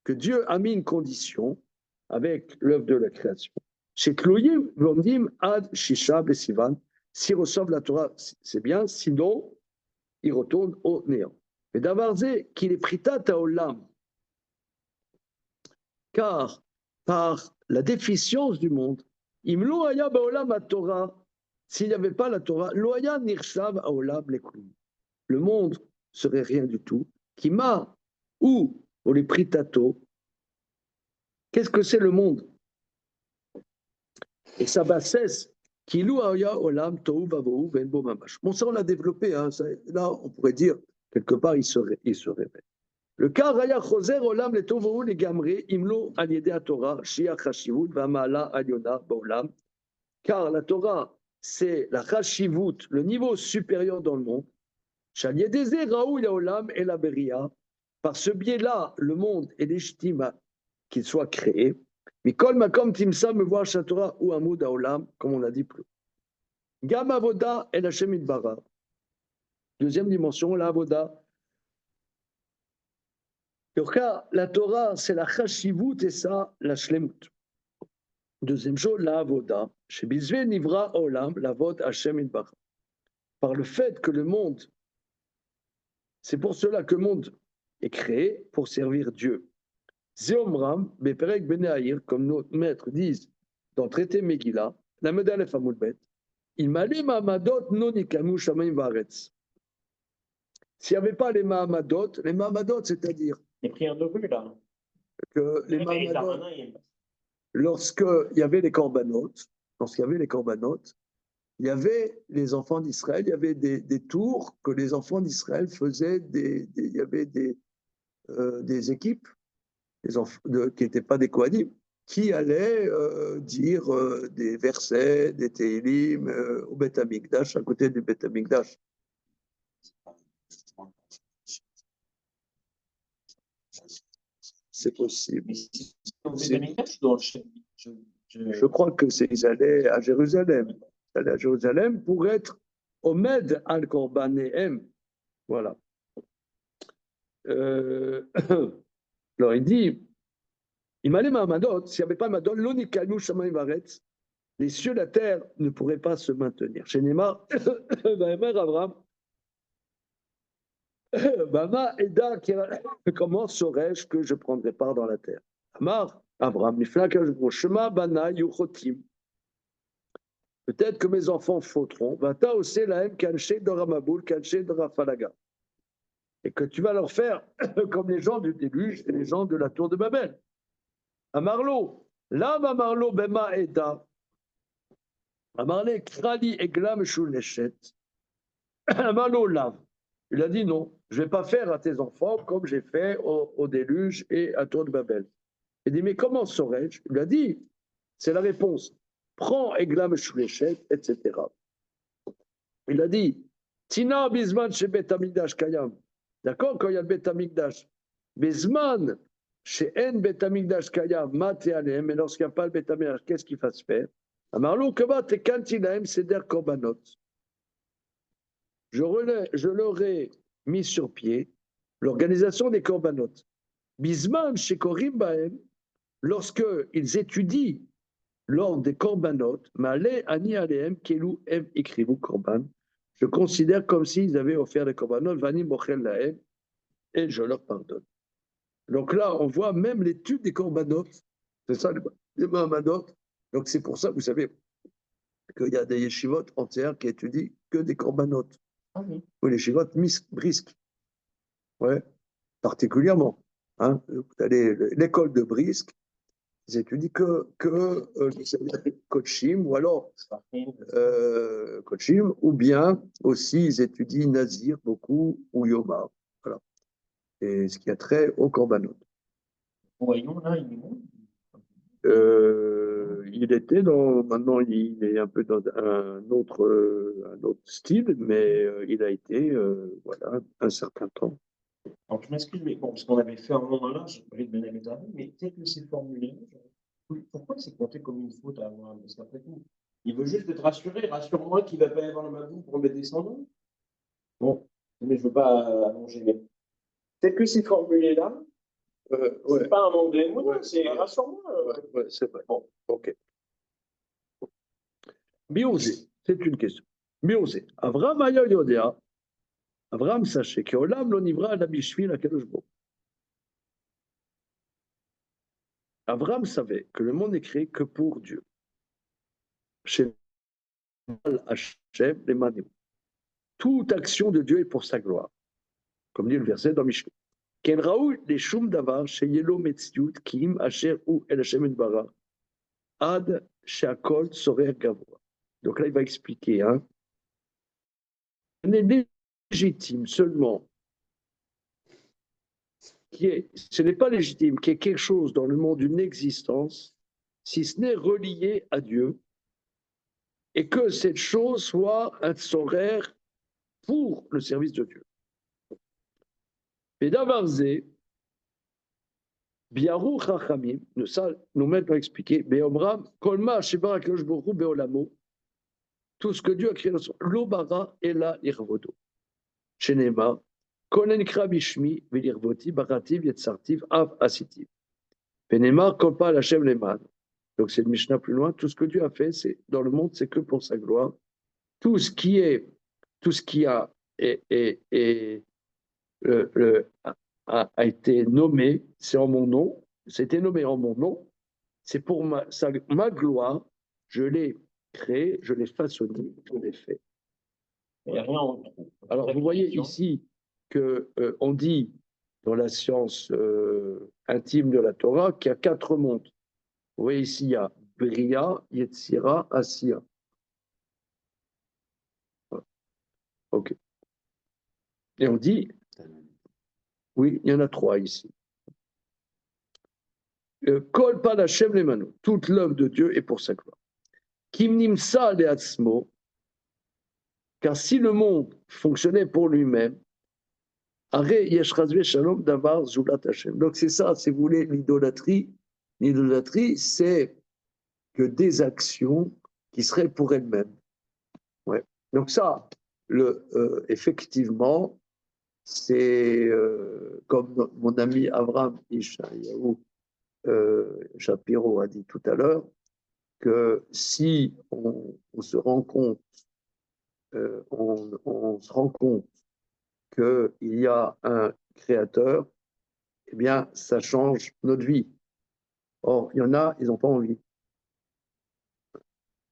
que Dieu a mis une condition avec l'œuvre de la création. Chez Tloyim, Vomdim, Ad, Shisha, Besivan, s'il reçoivent la Torah, c'est bien, sinon, il retourne au néant. Mais d'avarze, qu'il est pritat à Olam, car par la déficience du monde, Imlo Aya Baolam à Torah, s'il n'y avait pas la Torah, Loaya Nirshav à Olam Lekum. Le monde serait rien du tout. Kima ou les pritato. Qu'est-ce que c'est le monde? Et sa bassesse, Kilou Aya Olam Tohu Vavohu Venbo Mamash. Bon, ça on l'a développé. Hein, ça, là, on pourrait dire quelque part, il se révèle. Le cas Raya Choser Olam le Tohu le Gamre Imlo Aliede à Torah Shia Chashivut Vamala Aliona Baolam. Car la Torah, c'est la Chashivut, le niveau supérieur dans le monde. Par ce biais-là, le monde est légitime qu'il soit créé. Mais comme Timsa me voit Torah ou Amoud Aolam, comme on l'a dit plus. Gam Avoda et la Shemit Bara. Deuxième dimension, la Avoda. La Torah, c'est la Chashivut et ça, la Shlemut. Deuxième chose, la Avoda. Chez Bizve Nivra Olam, la Vod Hashem Bara. Par le fait que le monde, c'est pour cela que le monde est créé pour servir Dieu. Zéomram, Beperek Beneaïr, comme nos maîtres disent dans le traité Megillah, la Medalef Amoulbet, il m'allait Mahamadot non ikamu shamayim varetz. S'il n'y avait pas les Mahamadot, c'est-à-dire Les prières de rue, là. que les Mahamadot, lorsqu'il y avait les korbanot, il y avait les enfants d'Israël, il y avait des tours que les enfants d'Israël faisaient, il y avait des équipes qui n'étaient pas des Kohanim, qui allaient dire des versets, des Tehillim au Beth Amikdash, à côté du Beth Amikdash. C'est possible. Je crois que ils allaient à Jérusalem. Ils allaient à Jérusalem pour être Omed al Korbanehem. Voilà. Alors il dit, il m'allait Mahamadot, s'il n'y avait pas Madot, l'onikalmu shamayim varetz, les cieux, la terre ne pourraient pas se maintenir. Chez Neymar, Vaemer Avram, Bama Eda, comment saurais-je que je prendrai part dans la terre? Amar, Avram, Shema Bana Yuchotim. Peut-être que mes enfants fauteront. Vata aussi lahem kanché doramaboul, kanché dorafalaga. Et que tu vas leur faire comme les gens du déluge et les gens de la tour de Babel. Amarlo, là Amarlo Bema Eda. Amarle Krali Eglam Shuleshet. Amarlo Lav. Il a dit non, je ne vais pas faire à tes enfants comme j'ai fait au déluge et à tour de Babel. Il dit mais comment saurais-je? Il a dit, c'est la réponse. Prends Eglam Shuleshet, etc. Il a dit, Tina Bisman chez Bet Amikdash Kayam. D'accord, quand il y a le Bet Amikdash. Bisman chez En Bet Amikdash Kayam, Mate Alem, mais lorsqu'il n'y a pas le Bet Amikdash, qu'est-ce qu'il va se faire? Amarlo kama tekanti lahem seder korbanot. Je leur ai mis sur pied l'organisation des korbanot. Bisman shekorim bahem, lorsqu'ils étudient lors des korbanot, malé ani alehem kelu em ikrivu korban, je considère comme s'ils avaient offert les korbanot, vani mochel lahem, et je leur pardonne. Donc là, on voit même l'étude des korbanot, c'est ça les Mahamadot. Donc c'est pour ça, vous savez, qu'il y a des yeshivot entières qui étudient que des korbanot. Ah oui. Ou les yeshivot Brisk, ouais, particulièrement. Hein. Vous allez l'école de Brisk, ils étudient que Kochim, ou alors Kochim, ou bien aussi ils étudient Nazir beaucoup, ou Yoma. Voilà. Et ce qui a trait au korbanot. Voyons là, il est où? Il était dans, maintenant il est un peu dans un autre style, mais il a été voilà, un certain temps. Alors, je m'excuse, mais bon, parce qu'on avait fait un moment là, je parlais de Ben Abedari, mais tel que c'est formulé, pourquoi c'est compté comme une faute à avoir? Parce qu'après tout, il veut juste être rassuré, rassure-moi qu'il ne va pas y avoir le magou pour mes descendants. Bon, mais je ne veux pas allonger, mais tel que c'est formulé là, Ouais, c'est pas un manque de ouais, c'est ouais. rassure-moi. Ouais, c'est vrai. Bon, ok. Biosé, c'est une question. Biosé. Avram Aya Yodea. Avram sachez que Olam lo nivra la bishvil akadosh bo. Avram savait que le monde n'est créé que pour Dieu. Chez Hashem, les manim. Toute action de Dieu est pour sa gloire. Comme dit le verset dans Mishnah. Ken raoul les shum davar chez Yelo Metziut Kim Asher ou El Hashem Bara Ad Sheakol Sorer Gavra. Donc là, il va expliquer. Hein. Ce n'est légitime seulement ce n'est pas légitime qu'il y ait quelque chose dans le monde d'une existence, si ce n'est relié à Dieu, et que cette chose soit un sorer pour le service de Dieu. Et d'Avarzé, Biarou Chachamim, ça nous maintenant expliquer, Beomram, Kolma Sheba Kadosh Baruch Hu Beolamo, tout ce que Dieu a créé dans son Lobara Ela Irvodo. Shenema, Kolen Kra Bishmi, Velirvoti, Barativ, Yetzartiv, Av Asitiv. Penema, Kolpa Lachem Leman. Donc c'est le Mishnah plus loin. Tout ce que Dieu a fait, c'est dans le monde, c'est que pour sa gloire. Tout ce qui a été nommé, c'est en mon nom. C'était nommé en mon nom. C'est pour ma gloire. Je l'ai créé, je l'ai façonné, je l'ai fait. Il n'y a rien en trop. Alors vous voyez ici que on dit dans la science intime de la Torah qu'il y a 4 mondes. Vous voyez ici, il y a Bria, Yetzira, Asiya. Ok. Et on dit, oui, il y en a 3 ici. Kol Pal Hashem Lemanu, toute l'œuvre de Dieu est pour sa gloire. Kim Nimsa Leatzmo, car si le monde fonctionnait pour lui-même, Are Yeshrazve Shalom Davar Zulat Hashem. Donc c'est ça, si vous voulez, l'idolâtrie. L'idolâtrie, c'est que des actions qui seraient pour elles-mêmes. Ouais. Donc ça, effectivement, c'est comme mon ami Avram Ishayahu Shapiro a dit tout à l'heure, que si on se rend compte, on se rend compte qu'il y a un créateur, eh bien, ça change notre vie. Or, il y en a, ils n'ont pas envie.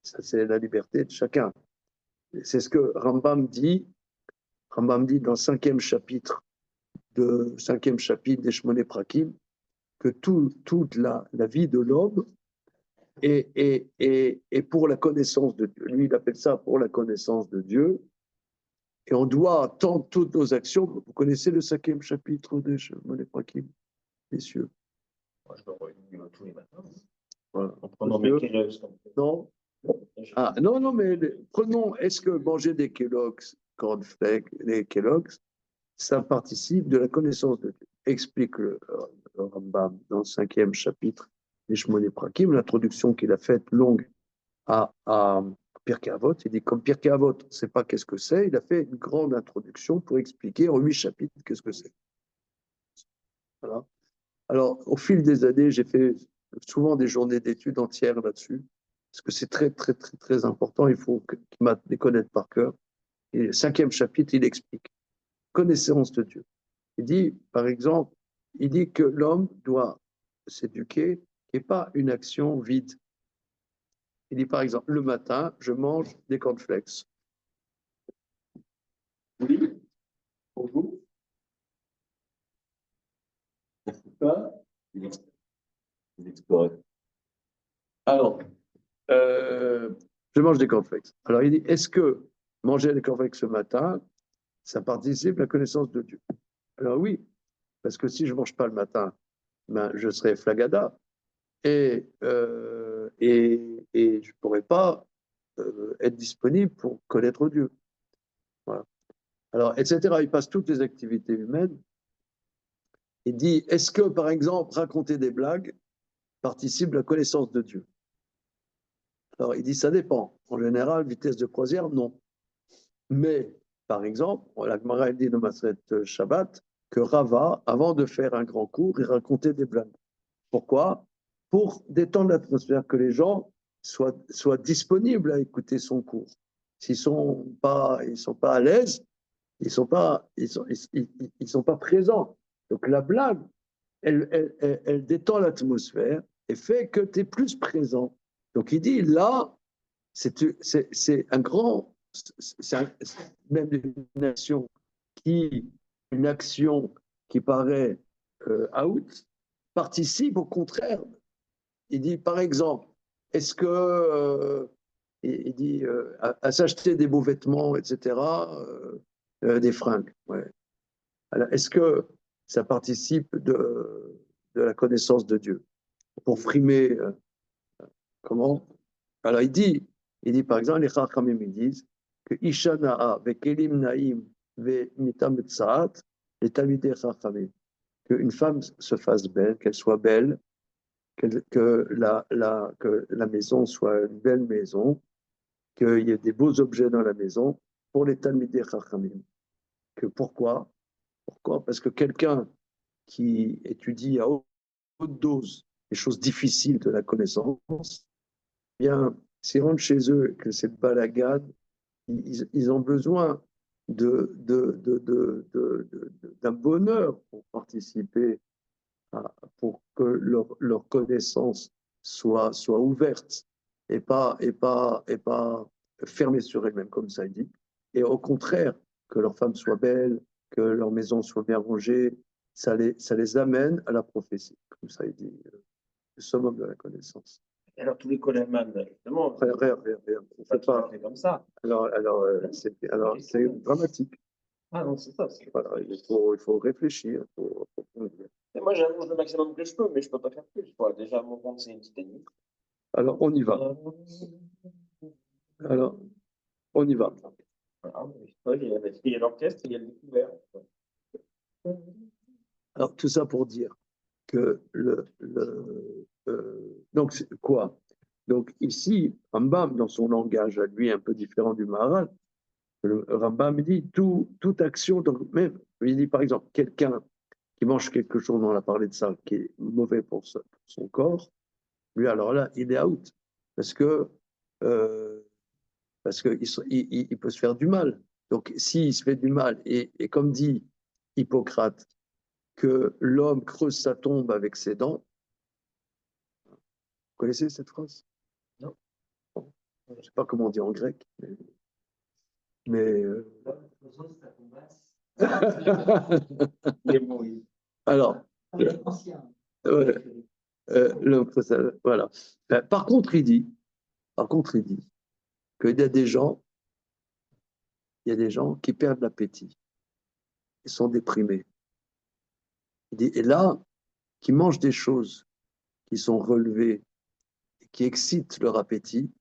Ça, c'est la liberté de chacun. C'est ce que Rambam dit dans le 5e chapitre des Shmoné Prakim, que toute la vie de l'homme est pour la connaissance de Dieu. Lui, il appelle ça pour la connaissance de Dieu. Et on doit attendre toutes nos actions. Vous connaissez le 5e chapitre des Shmoné Prakim, messieurs? Moi, je le relis tous les matins. Voilà. En prenant mes Kellogg's. Non. Ah, non, mais prenons, est-ce que manger des Kellogg's, cornflakes, des Kellogg's, ça participe de la connaissance de Dieu? Explique le Rambam dans le 5e chapitre des Shmoné Prakim, l'introduction qu'il a faite longue à Pirkei Avot. Il dit, comme Pirkei Avot, on ne sait pas qu'est-ce que c'est, il a fait une grande introduction pour expliquer en 8 chapitres qu'est-ce que c'est. Voilà. Alors, au fil des années, j'ai fait souvent des journées d'études entières là-dessus, parce que c'est très, très, très, très important. Il faut les connaître par cœur. Et le 5e chapitre, il explique connaissance de Dieu. Il dit, par exemple, il dit que l'homme doit s'éduquer, qui n'est pas une action vide. Il dit, par exemple, le matin, je mange des cornflakes. Oui, pour vous. Pas. Il explorait. Alors, je mange des cornflakes. Alors, il dit, est-ce que manger des cornflakes ce matin, ça participe de la connaissance de Dieu? Alors oui, parce que si je ne mange pas le matin, ben, je serai flagada et je ne pourrai pas être disponible pour connaître Dieu. Voilà. Alors, etc. Il passe toutes les activités humaines. Il dit, est-ce que, par exemple, raconter des blagues participe de la connaissance de Dieu? Alors, il dit, ça dépend. En général, vitesse de croisière, non. Mais, par exemple, la Gemara dit dans Maseret Shabbat que Rava, avant de faire un grand cours, il racontait des blagues. Pourquoi? Pour détendre l'atmosphère, que les gens soient disponibles à écouter son cours. S'ils ne sont pas à l'aise, ils sont pas présents. Donc la blague, elle détend l'atmosphère et fait que tu es plus présent. Donc il dit, là, c'est un grand, même une action qui paraît out, participe au contraire. Il dit, par exemple, est-ce que, il dit, à s'acheter des beaux vêtements, etc., des fringues. Ouais. Alors, est-ce que ça participe de la connaissance de Dieu? Pour frimer, comment? Alors, il dit par exemple, les Chachamim, ils disent que Ishana'a vekelim naim ve mitam tsaat, les Talmidei Chachamim, qu'une femme se fasse belle, qu'elle soit belle, que la maison soit une belle maison, qu'il y ait des beaux objets dans la maison, pour les Talmidei Chachamim. Pourquoi? Parce que quelqu'un qui étudie à haute dose les choses difficiles de la connaissance, eh bien, s'ils rentrent chez eux et que c'est balagade, ils ont besoin d'un bonheur pour participer, pour que leur connaissance soit ouverte et pas fermée sur elle-même, comme ça il dit. Et au contraire, que leur femme soit belle, que leur maison soit bien rangée, ça les amène à la prophétie, comme ça il dit, le summum de la connaissance. Et alors, tous les colémans, justement, Rien. On fait pas. comme ça. Alors c'est dramatique. Ah non, c'est ça. Voilà, il faut réfléchir. Et moi, j'allonge le maximum que je peux, mais je ne peux pas faire plus. Quoi. Déjà, mon compte, c'est une petite année. Alors, on y va. Alors, on y va. Voilà, il y a l'orchestre, il y a le découvert. Alors, tout ça pour dire que donc, c'est quoi? Donc, ici, Rambam, dans son langage à lui un peu différent du Maharal, le Rambam dit toute action, donc même, il dit par exemple, quelqu'un qui mange quelque chose, on a parlé de ça, qui est mauvais pour son corps, lui, alors là, il est out. Parce que il peut se faire du mal. Donc, s'il se fait du mal, et comme dit Hippocrate, que l'homme creuse sa tombe avec ses dents, vous connaissez cette phrase? Non. Bon, je ne sais pas comment on dit en grec, mais alors, voilà. Par contre, il dit qu'il y a des gens qui perdent l'appétit, ils sont déprimés. Il dit, et là, qui mangent des choses qui sont relevées, et qui excitent leur appétit,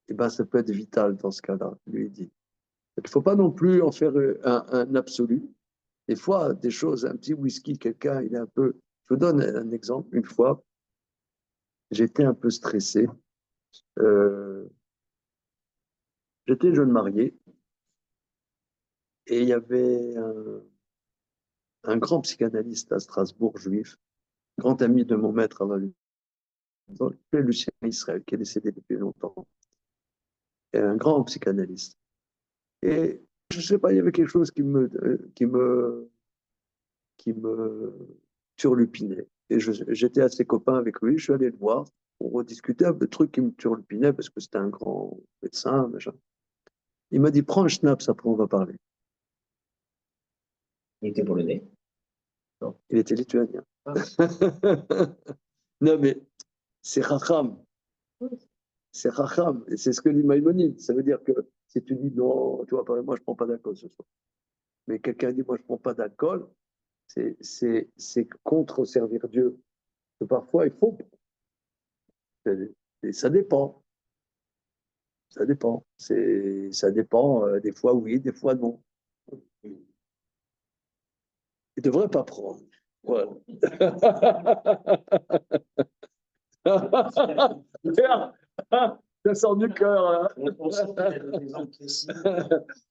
et ben, ça peut être vital dans ce cas-là, lui il dit. Il ne faut pas non plus en faire un absolu. Des fois, des choses, un petit whisky, quelqu'un, il est un peu... Je vous donne un exemple. Une fois, j'étais un peu stressé J'étais jeune marié et il y avait un grand psychanalyste à Strasbourg, juif, grand ami de mon maître à Lucien Israël, qui est décédé depuis longtemps, et un grand psychanalyste. Et je ne sais pas, il y avait quelque chose qui me turlupinait. Et j'étais assez copain avec lui, je suis allé le voir pour rediscuter un peu de trucs qui me turlupinaient parce que c'était un grand médecin, machin. Il m'a dit, prends un schnaps, après on va parler. Il était polonais. Non, il était lituanien. Non, mais c'est Racham. C'est Racham. Et c'est ce que dit Maïmonide. Ça veut dire que si tu dis non, tu vois, moi je ne prends pas d'alcool ce soir. Mais quelqu'un dit moi je ne prends pas d'alcool, c'est contre servir Dieu. Que parfois il faut. Et ça dépend. Ça dépend. Ça dépend. Des fois oui, des fois non. Il ne devrait pas prendre. Voilà. Ça sort du cœur. On sent qu'il y a des exemples précis.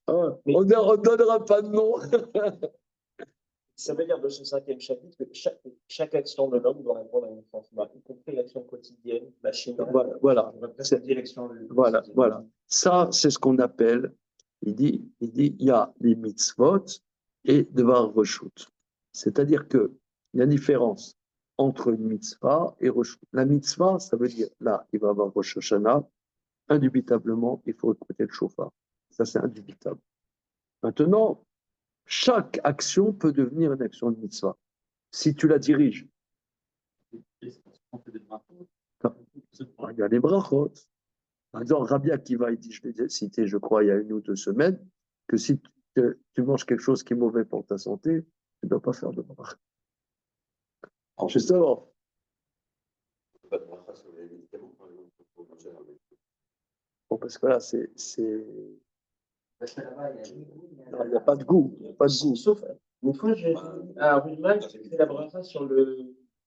On ne donnera pas de nom. Ça veut dire dans ce 5e chapitre que chaque action de l'homme doit répondre à une transformation, y compris l'action quotidienne, la schéma. Voilà. Voilà, voilà. Ça, c'est ce qu'on appelle, il dit, il y a les mitzvot et devar reshut. C'est-à-dire qu'il y a une différence entre une mitzvah et reshut. La mitzvah, ça veut dire, là, il va y avoir Rosh Hashanah, indubitablement, il faut écouter le chauffard. Ça, c'est indubitable. Maintenant, chaque action peut devenir une action de mitzvah. Si tu la diriges. Il y a les brachot. Par exemple, Rabbi Akiva, il dit, je l'ai cité, je crois, il y a 1 ou 2 semaines, que si tu manges quelque chose qui est mauvais pour ta santé, tu ne dois pas faire de brach. Alors, justement. Pas de bracha sur les médicaments, par exemple, pour manger un médicament. Bon, parce que là, non, il n'y a pas de goût. Il n'y a pas de goût. Sauf, une fois, j'ai à Rudman, j'ai fait la bracha sur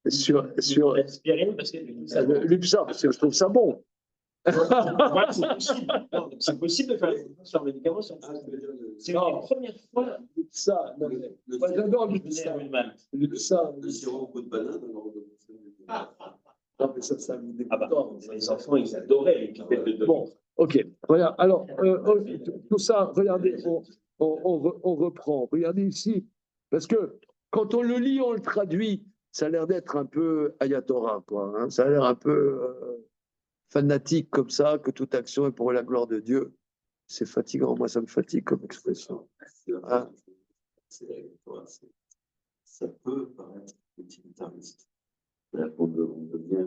l'aspirine, parce que l'UPSA, parce que je trouve ça bon. Voilà, c'est possible. C'est possible de faire sur un médicament. C'est la première fois. Ça, moi j'adore l'UPSA. L'UPSA. Le sirop au coup de banane, alors Non, mais ça me dégoûte. Les enfants, ils adoraient les pipettes de Bon, ok. Voilà. Alors, tout ça, regardez, on reprend. Regardez ici. Parce que quand on le lit, on le traduit, ça a l'air d'être un peu ayatora, quoi. Hein. Ça a l'air un peu fanatique comme ça, que toute action est pour la gloire de Dieu. C'est fatigant. Moi, ça me fatigue comme expression. Hein? Ça peut paraître utilitariste. On devient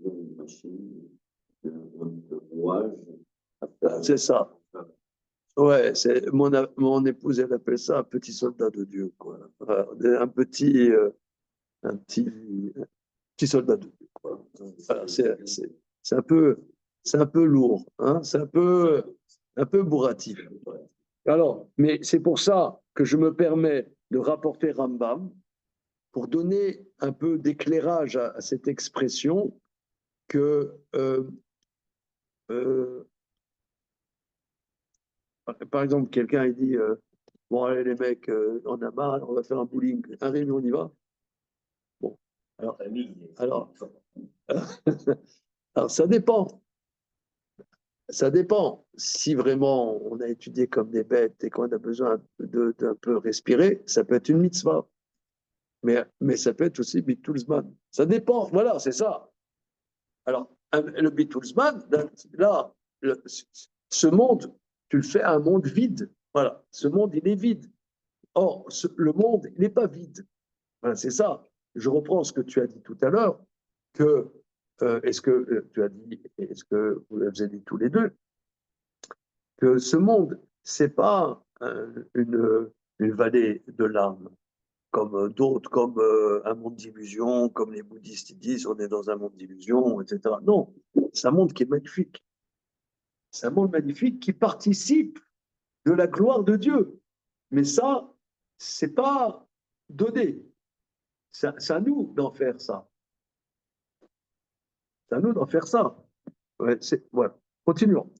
une machine de rouage. C'est ça. Ouais, mon épouse, elle appelle ça un petit soldat de Dieu, quoi. Un petit soldat de Dieu, quoi. Voilà, c'est un peu lourd, hein, c'est un peu bourratif. Alors, mais c'est pour ça que je me permets de rapporter Rambam pour donner un peu d'éclairage à cette expression que par exemple, quelqu'un il dit bon, allez les mecs, on a marre, on va faire un bowling. Un réunion, on y va. Bon, alors ça dépend. Ça dépend. Si vraiment on a étudié comme des bêtes et qu'on a besoin d'un peu respirer, ça peut être une mitzvah. Mais ça peut être aussi bitulzman. Ça dépend. Voilà, c'est ça. Alors, le bitulzman, là, ce monde, tu le fais à un monde vide. Voilà, ce monde, il est vide. Or, le monde, il n'est pas vide. Voilà, c'est ça. Je reprends ce que tu as dit tout à l'heure, que est-ce que tu as dit, est-ce que vous l'avez dit tous les deux, que ce monde, c'est pas une vallée de larmes, comme d'autres, comme un monde d'illusions, comme les bouddhistes disent, on est dans un monde d'illusions, etc. Non, c'est un monde qui est magnifique. C'est un monde magnifique qui participe de la gloire de Dieu. Mais ça, c'est pas donné. C'est à nous d'en faire ça. C'est à nous d'en faire ça. Ouais, voilà. Continuons.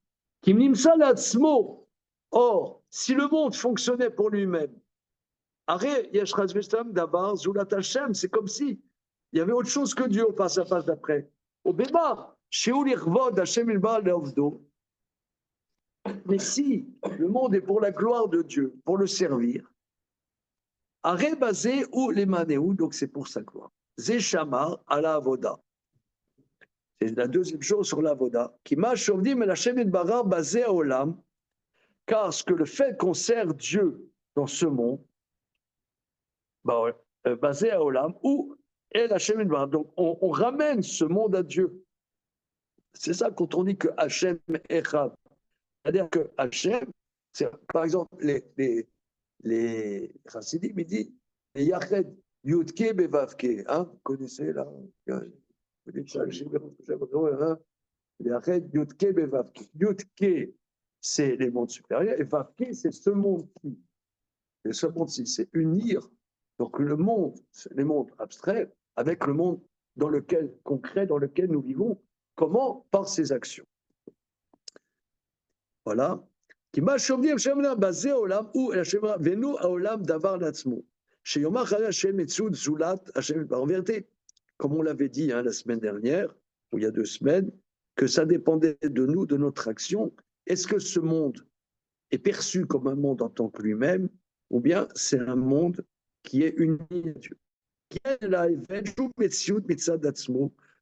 Kim nimsa l'atzmo. Or, si le monde fonctionnait pour lui-même, arrête, yesh chas v'shtam davar zulat Hashem, c'est comme si il y avait autre chose que Dieu au face à face d'après. Au bébar, shehu l'irvod Hashem ilbar leovdo. Mais si le monde est pour la gloire de Dieu, pour le servir, arrête basé ou les manéou, donc c'est pour sa gloire. Zéchamar à la avoda. C'est la deuxième chose sur l'avoda. Qui m'a chauffé, mais la chaîne de bara basée à Olam, car ce que le fait qu'on sert Dieu dans ce monde, bah ouais, basé à Olam, ou est la chaîne de bara. Donc on ramène ce monde à Dieu. C'est ça quand on dit que Hachem Echad. C'est-à-dire que Hachem, c'est par exemple les chassidim, ils disent les Yached Yudke Bevavke. Hein, vous connaissez là? Vous dites ça, Yudke Bevavke. Yudke, c'est les mondes supérieurs, et Vavke, c'est ce monde-ci. Et ce monde-ci, c'est unir donc le monde, les mondes abstraits, avec le monde dans lequel, concret dans lequel nous vivons. Comment? Par ses actions. Voilà. Qui m'a chauffé, basé au Olam, ou venu à Olam d'avar l'atzmo. Chez Yomach Hashem Etzud Zulat Hashem. En vérité, comme on l'avait dit la semaine dernière, ou il y a 2 semaines, que ça dépendait de nous, de notre action. Est-ce que ce monde est perçu comme un monde en tant que lui-même, ou bien c'est un monde qui est uni à Dieu?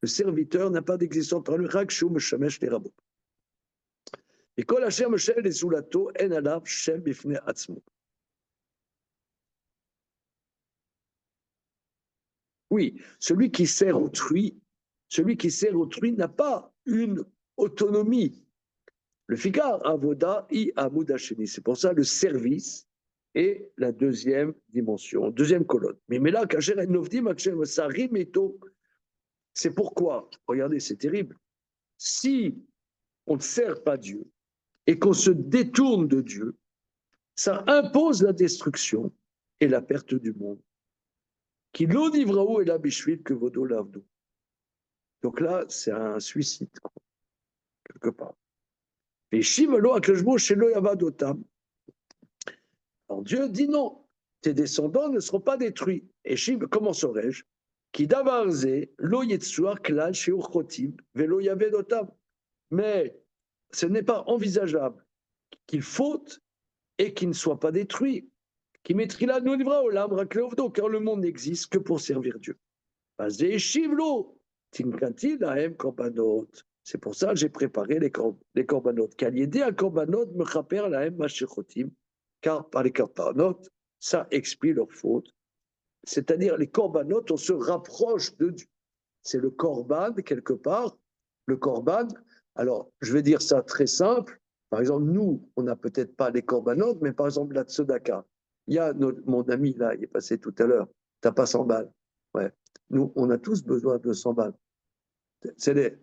Le serviteur n'a pas d'existence par lui, et kol Hashem Moshe les Zulato en alav Shem bifnei atzmo. Oui, celui qui sert autrui n'a pas une autonomie. Le fikar avoda i amud hasheni. C'est pour ça le service est la deuxième dimension, deuxième colonne. Mais là, kasher en novdim akshem sarim eto. C'est pourquoi, regardez, c'est terrible. Si on ne sert pas Dieu et qu'on se détourne de Dieu, ça impose la destruction et la perte du monde. Qui l'odivrao et la bishvil que vodo lavdo. Donc là, c'est un suicide, quoi, quelque part. Et shivelo akashbo shelo yavadotam. Alors Dieu dit non, tes descendants ne seront pas détruits. Et Shiv, comment saurais-je? Qui davarze lo yetsuar klal sheuchotim velo yavedotam. Mais ce n'est pas envisageable qu'il faute et qu'il ne soit pas détruit. Qui mettrila nous livra au lam rakleovdo, car le monde n'existe que pour servir Dieu. C'est pour ça que j'ai préparé les korbanot. Car l'idée à korbanot me rappelle la machechotim, car par les korbanot, ça explie leurs fautes. C'est-à-dire les korbanot, on se rapproche de Dieu. C'est le korban, quelque part. Le korban, alors je vais dire ça très simple. Par exemple, nous, on n'a peut-être pas les korbanot, mais par exemple la tzedaka. Il y a mon ami là, il est passé tout à l'heure. T'as pas 100 balles. Ouais. Nous, on a tous besoin de 100 balles. Je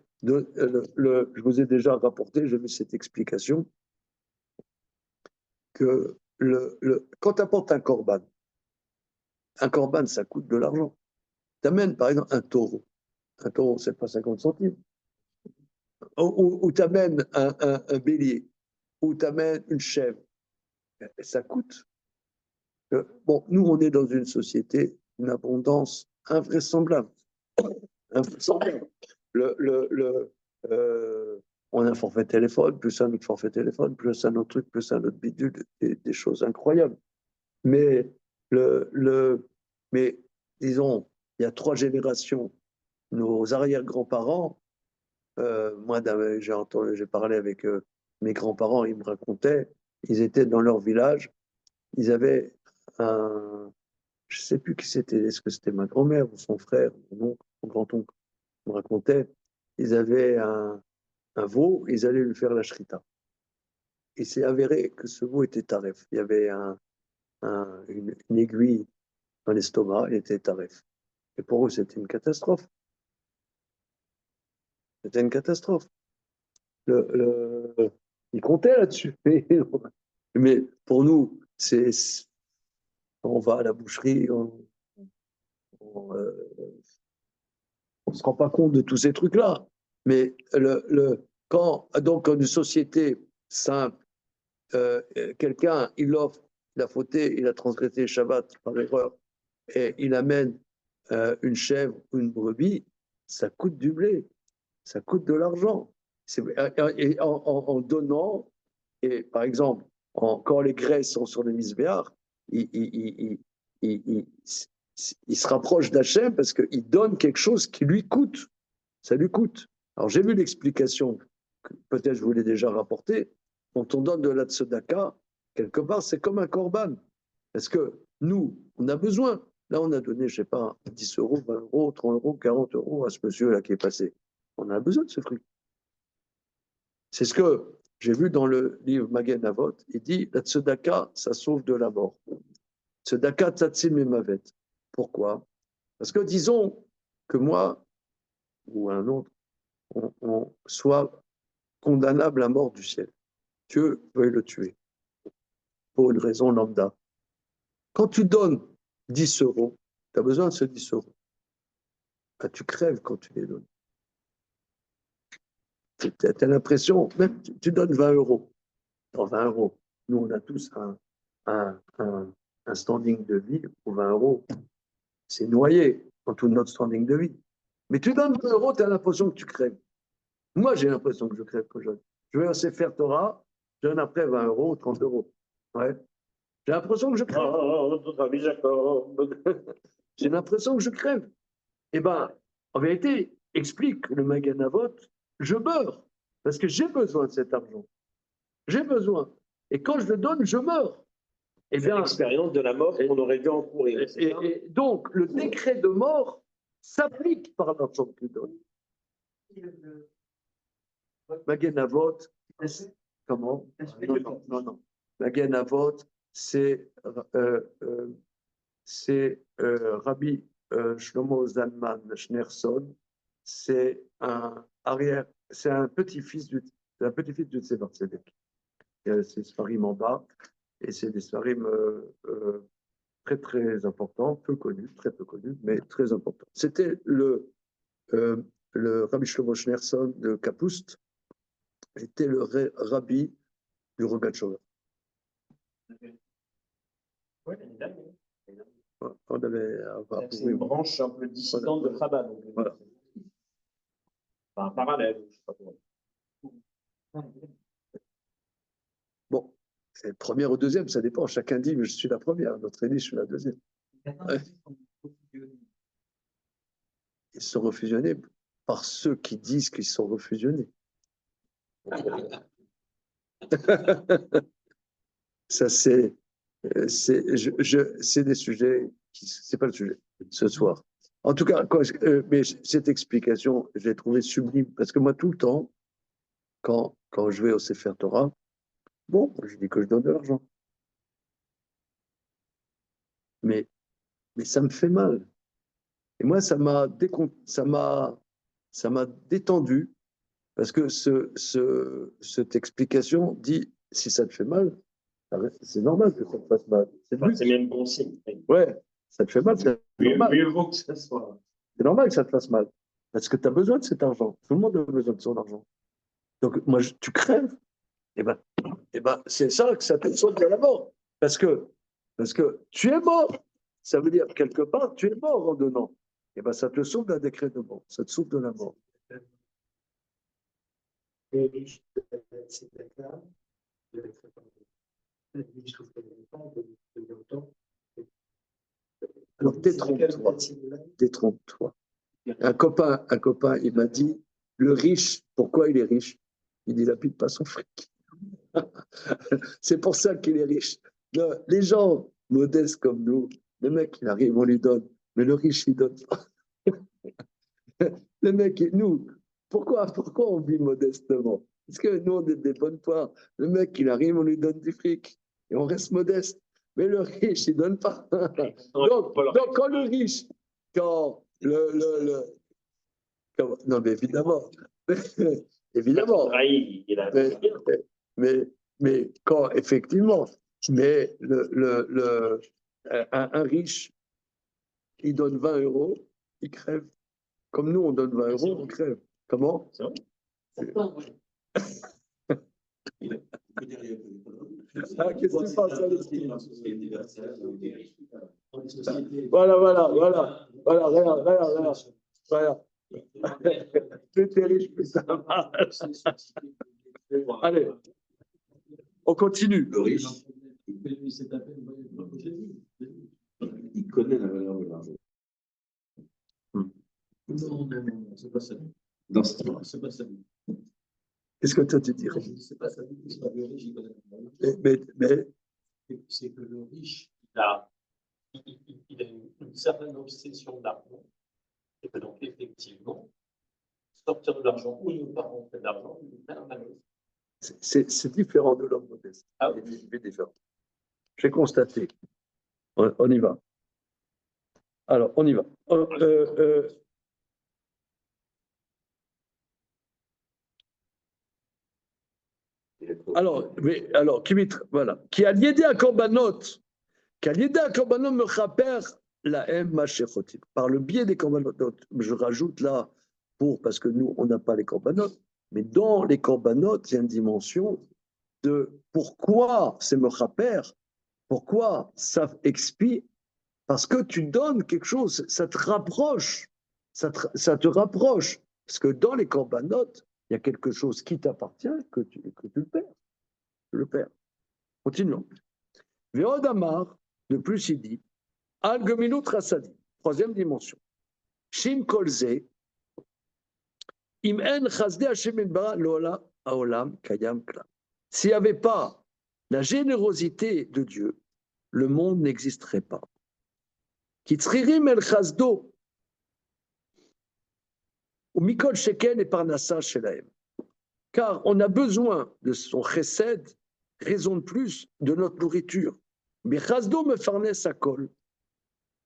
vous ai déjà rapporté, j'ai vu cette explication, que quand tu apportes un korban, ça coûte de l'argent. Tu amènes par exemple un taureau, c'est pas 50 centimes, ou tu amènes un bélier, ou tu amènes une chèvre, ça coûte. Bon, nous, on est dans une société, une abondance invraisemblable. Invraisemblable. On a un forfait téléphone, plus un autre forfait téléphone, plus un autre truc, plus un autre bidule, des choses incroyables. Mais, mais disons, il y a 3 générations, nos arrière-grands-parents, moi j'ai parlé avec mes grands-parents, ils me racontaient, ils étaient dans leur village, ils avaient un, je ne sais plus qui c'était, est-ce que c'était ma grand-mère ou son frère, mon oncle, mon grand-oncle, me racontait, ils avaient un veau, ils allaient lui faire la shrita. Il s'est avéré que ce veau était taref. Il y avait une aiguille dans l'estomac, il était taref. Et pour eux, c'était une catastrophe. C'était une catastrophe. Ils comptaient là-dessus. Mais pour nous, on va à la boucherie, on ne se rend pas compte de tous ces trucs-là. Mais Quand, donc, dans une société simple, quelqu'un, il a fauté, il a transgressé le Shabbat par erreur, et il amène une chèvre ou une brebis, ça coûte du blé, ça coûte de l'argent. Et en donnant, et par exemple, quand les graisses sont sur les misbéars, il se rapproche d'Hachem parce qu'il donne quelque chose qui lui coûte. Ça lui coûte. Alors j'ai vu l'explication, que peut-être je vous l'ai déjà rapportée, quand on donne de la tzedaka, quelque part c'est comme un korban. Parce que nous, on a besoin. Là, on a donné, je ne sais pas, 10 euros, 20 euros, 30 euros, 40 euros à ce monsieur-là qui est passé. On a besoin de ce fruit. C'est ce que j'ai vu dans le livre Magen Avot. Il dit la tzedaka, ça sauve de la mort. Tzedaka tzatzim memavet. Pourquoi? Parce que disons que moi ou un autre, on soit condamnable à mort du ciel. Dieu veuille le tuer pour une raison lambda. Quand tu donnes 10 euros, tu as besoin de ce 10 euros. Ben, tu crèves quand tu les donnes. Tu as l'impression, même tu donnes 20 euros. Dans 20 euros, nous on a tous un standing de vie pour 20 euros. C'est noyé dans tout notre standing de vie. Mais tu donnes 20 euros, tu as l'impression que tu crèves. Moi, j'ai l'impression que je crève quand je donne. Je vais au Sefer Torah, je donne après 20 euros, 30 euros. Ouais. J'ai l'impression que je crève. J'ai l'impression que je crève. Eh bien, en vérité, explique le Magen Avot, je meurs. Parce que j'ai besoin de cet argent. J'ai besoin. Et quand je le donne, je meurs. Eh C'est bien, l'expérience de la mort qu'on aurait dû encourir. et donc, le décret de mort s'applique par l'argent que tu donnes. Magen Avot, comment? Non. Magen Avot, c'est Rabbi Shlomo Zalman Schneerson, c'est un petit-fils du Tzemar Tzedek. C'est Sfarim en bas, et c'est des Sfarim très très importants, peu connus, très peu connus, mais très importants. C'était le Rabbi Shlomo Schneerson de Kapoust, était le rabbi du Rogatchover. Ouais, On avait c'est une branche un peu dissidente de Chabad. Voilà. Enfin, parallèle, je sais pas comment. Bon, c'est première ou deuxième, ça dépend. Chacun dit, mais je suis la première. Notre dit, je suis la deuxième. Ouais. Ils sont refusionnés par ceux qui disent qu'ils sont refusionnés. Ça, c'est des sujets, c'est pas le sujet ce soir. En tout cas, mais cette explication, je l'ai trouvée sublime, parce que moi, tout le temps, quand je vais au Sefer Torah, bon, je dis que je donne de l'argent. Mais ça me fait mal. Et moi, ça m'a détendu, parce que cette explication dit, si ça te fait mal, c'est normal que ça te fasse mal. C'est même bon signe. Ouais, ça te fait mal. Mieux vaut que ça soit. C'est normal que ça te fasse mal. Parce que tu as besoin de cet argent. Tout le monde a besoin de son argent. Donc, moi, tu crèves. Et ben, c'est ça que ça te sauve de la mort. Parce que tu es mort. Ça veut dire, quelque part, tu es mort en donnant. Et ben, ça te sauve d'un décret de mort. Ça te sauve de la mort. Alors, détrompe-toi. Un copain, il m'a dit, le riche, pourquoi il est riche? Il dilapide pas son fric. C'est pour ça qu'il est riche. Les gens modestes comme nous, le mec, il arrive, on lui donne, mais le riche, il donne pas. Le mec, nous, pourquoi on vit modestement? Parce que nous, on est des bonnes poires. Le mec, il arrive, on lui donne du fric et on reste modeste. Mais le riche, il donne pas. Donc quand le riche, quand non, mais évidemment. Évidemment. Mais quand, effectivement, mais un riche, il donne 20 euros, il crève. Comme nous, on donne 20 euros, on crève. Comment? Ah, qu'est-ce que tu penses, Alexis? Voilà, regarde. Plus t'es riche, plus ça marche. Allez, on continue. Le riche, il connaît la valeur de l'argent. Non, c'est pas ça. Dans ce temps, C'est pas ça. Qu'est-ce que toi tu dirais? C'est pas ça. C'est pas le riche, il connaît la valeur. Mais C'est que le riche, il a une certaine obsession d'argent. Et que donc, effectivement, sortir de l'argent ou ne pas rentrer de l'argent, il fait un malheur. c'est différent de l'homme modeste. Ah oui. C'est différent. J'ai constaté. On y va. Alors, on y va. Alors, voilà. Qui a lié à Korbanot, me chaper la M machechotim. Par le biais des Korbanot. Je rajoute là, parce que nous, on n'a pas les Korbanot, mais dans les Korbanot, il y a une dimension de pourquoi c'est me chaper, pourquoi ça expie, parce que tu donnes quelque chose, ça te rapproche, ça te rapproche. Parce que dans les Korbanot, il y a quelque chose qui t'appartient que tu le perds. Le père. Continuons. Véod Amar, de plus il dit, Al Gemilut Rasadi, troisième dimension. Shin Kolze, Im En Chasde Hashem Bara Lola Aolam Kayam Klam. S'il n'y avait pas la générosité de Dieu, le monde n'existerait pas. Kitzririm El Chasdo, ou Mikol Sheken et Parnassa Shelaem. Car on a besoin de son chesed, raison de plus, de notre nourriture. Mais Chasdo me farnait sa colle.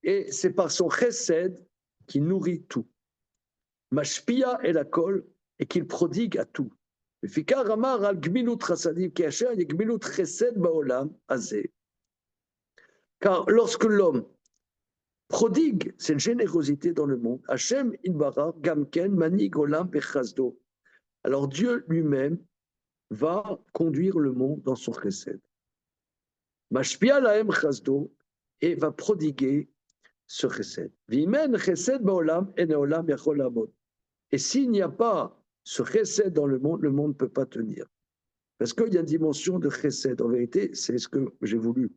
Et c'est par son chesed qui nourrit tout. Mashpia est la colle et qu'il prodigue à tout. Fikar Amar al Gmilut Chasadim ki asher Gmilut Chesed Baolam Azeh. Car lorsque l'homme prodigue cette générosité dans le monde, Hashem Inbara Gamken Manig Olam Bechasdo. Alors Dieu lui-même va conduire le monde dans son chesed. Mashpia lahem chasdo et va prodiguer ce chesed. Vimen chesed baolam en olam yachol lamod. Et s'il n'y a pas ce chesed dans le monde ne peut pas tenir. Parce qu'il y a une dimension de chesed. En vérité, c'est ce que j'ai voulu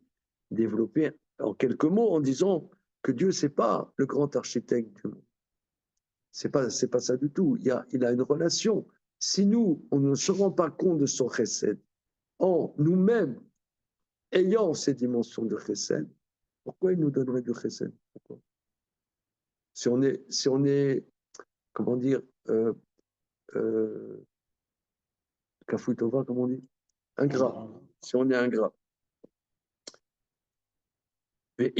développer en quelques mots en disant que Dieu, c'est pas le grand architecte du monde. C'est pas ça du tout. Il a une relation. Si nous, on ne se rend pas compte de son chesed, en nous-mêmes ayant ces dimensions de chesed, pourquoi il nous donnerait du chesed? Pourquoi? Si on est, comment dire, kafutova, comment on dit? Ingrat. Si on est ingrat. Le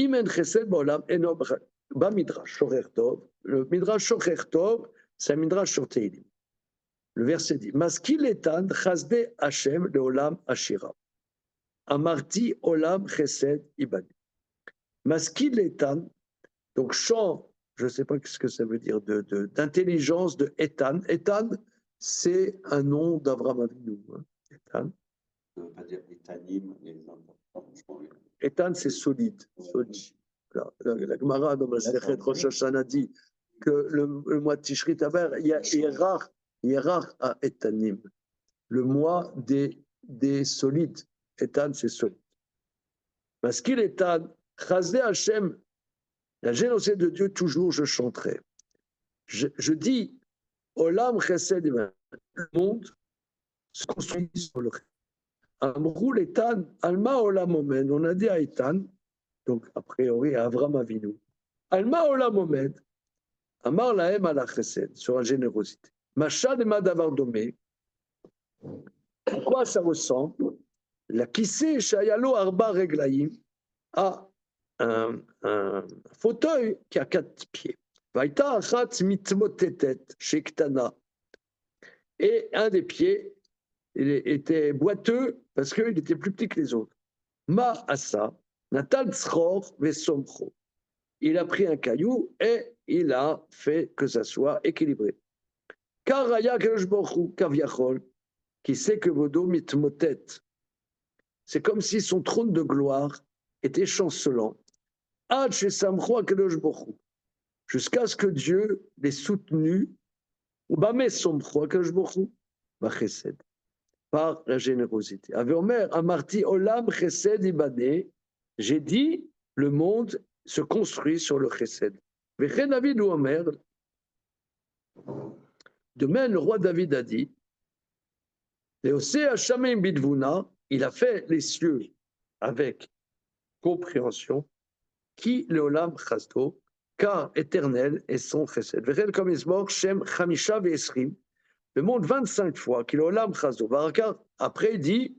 midrash shocher tov, c'est un midrash sur Teilim. Le verset dit, Maskil etan chasde Hashem leolam ashira. Amarti olam chesed ibani. Maskil etan, donc chant, je ne sais pas ce que ça veut dire, d'intelligence de Etan. Etan, c'est un nom d'Avraham Avinu. Etan. Ça ne veut pas dire Etanim, les enfants. Etan, c'est solide. La Gemara dans Masechet Rosh Hashanah dit que le mois de Tishri Taber, il est rare à Etanim. Le mois des solides. Etan, c'est solide. Parce qu'il Etan, Chasdé Hashem, la générosité de Dieu, toujours je chanterai. Je dis, Olam Chesed, le monde se construit sur le chesed. Amrou Etan, Alma Olam Omen, on a dit à Etan, donc a priori à Avram Avinu, Alma Olam Omen, Amar Lahem ala Chesed, sur la générosité. Machad et Madavar Domé, à quoi ça ressemble? La Kissé Shayalo Arba Reglaim a un fauteuil qui a 4 pieds. Vaïta Achat Mitmotetet Shektana. Et un des pieds, il était boiteux parce qu'il était plus petit que les autres. Ma Asa, Natal Tzror Vesomcho. Il a pris un caillou et il a fait que ça soit équilibré. Karaya Kerosh Baruch Hu Kavyachol. qui sait que Vodo mitmotet. C'est comme si son trône de gloire était chancelant. Ad shesamcho akadosh baruch hu. Jusqu'à ce que Dieu l'ait soutenu, ou bamé somcho akadosh baruch hu, bachesed, par la générosité. Aveomer amarti olam chesed ibane. J'ai dit, le monde se construit sur le chesed. Vechen David ou Omer. De même, le roi David a dit, il a fait les cieux avec compréhension, qui le olam chasdo, car éternel est son chesed. Vechen comme Ismor, Shem Chamisha ve'esrim, le monde 25 fois, qui le olam chasdo. Après, il dit,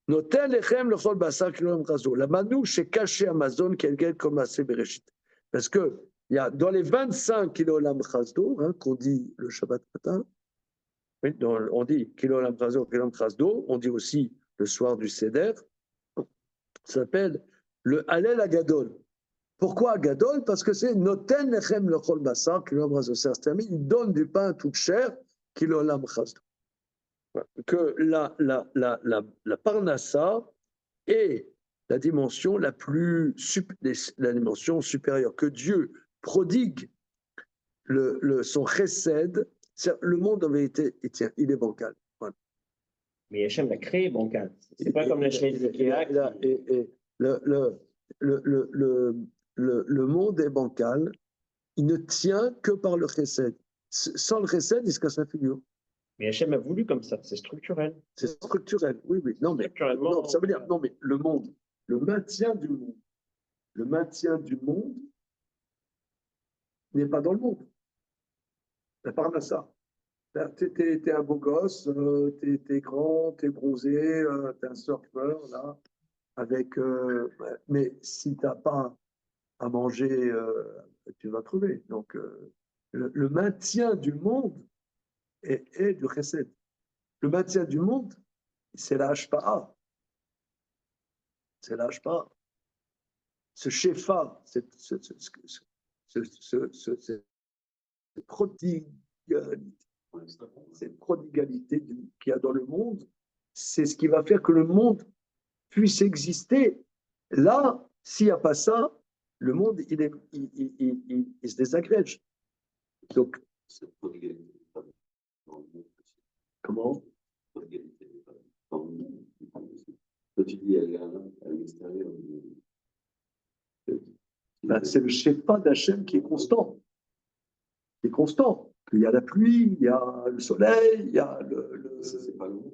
Notel lechem lechol basar ki le olam chasdo. La manouche est cachée Amazon, qu'elle comme assez bereshit. Parce que il y a dans les 25 qui le olam chasdo, qu'on dit le Shabbat matin, oui, on dit Kilolam Chasdo, Kilolam Chasdo, on dit aussi le soir du Seder, ça s'appelle le Hallel Agadol. Pourquoi Agadol? Parce que c'est Noten Lechem Lechol Basar, Kilolam Chasdo, c'est-à-dire il donne du pain à toute chair, Kilolam Chasdo. Que la Parnassa est la dimension la dimension supérieure, que Dieu prodigue son chesed. Le monde en vérité, il est bancal. Voilà. Mais Hachem l'a créé bancal. C'est pas comme la chaise d'Ikea. Le monde est bancal. Il ne tient que par le chesed. Sans le chesed, il se casse la figure. Mais Hachem a voulu comme ça. C'est structurel. C'est structurel, oui, oui. Non, mais non, ça veut dire, non, mais le monde, le maintien du monde n'est pas dans le monde. La parnassa. T'es un beau gosse, t'es grand, t'es bronzé, t'es un surfeur, là, avec. Mais si t'as pas à manger, tu vas crever. Donc, le maintien du monde est du chesed. Le maintien du monde, c'est la hashpa'a. C'est la hashpa'a. Ce shefa, cette prodigalité qu'il y a dans le monde, c'est ce qui va faire que le monde puisse exister. Là, s'il n'y a pas ça, le monde, il se désagrège. Donc, cette prodigalité dans le monde. Comment? Prodigalité dans le monde. Quand tu dis aller à l'extérieur, c'est le shefa d'Hachem qui est constant. Qui est constant. Il y a la pluie, il y a le soleil, il y a le... Ça, c'est pas le monde.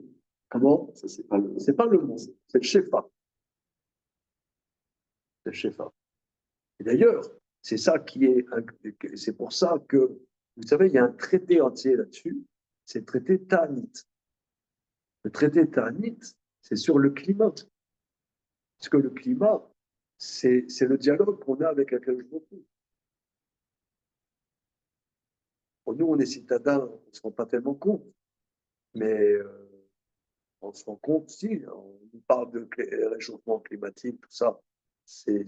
Comment? Ça, c'est pas le monde. C'est pas le monde, c'est le shefa. C'est le shefa. Et d'ailleurs, c'est ça qui est... C'est pour ça que, vous savez, il y a un traité entier là-dessus, c'est le traité Ta'anit. Le traité Ta'anit, c'est sur le climat. Parce que le climat, c'est le dialogue qu'on a avec Akadosh Baruch Hu. Pour nous, on est citadins, on ne se rend pas tellement compte. Mais on se rend compte, si, on parle de réchauffement climatique, tout ça. C'est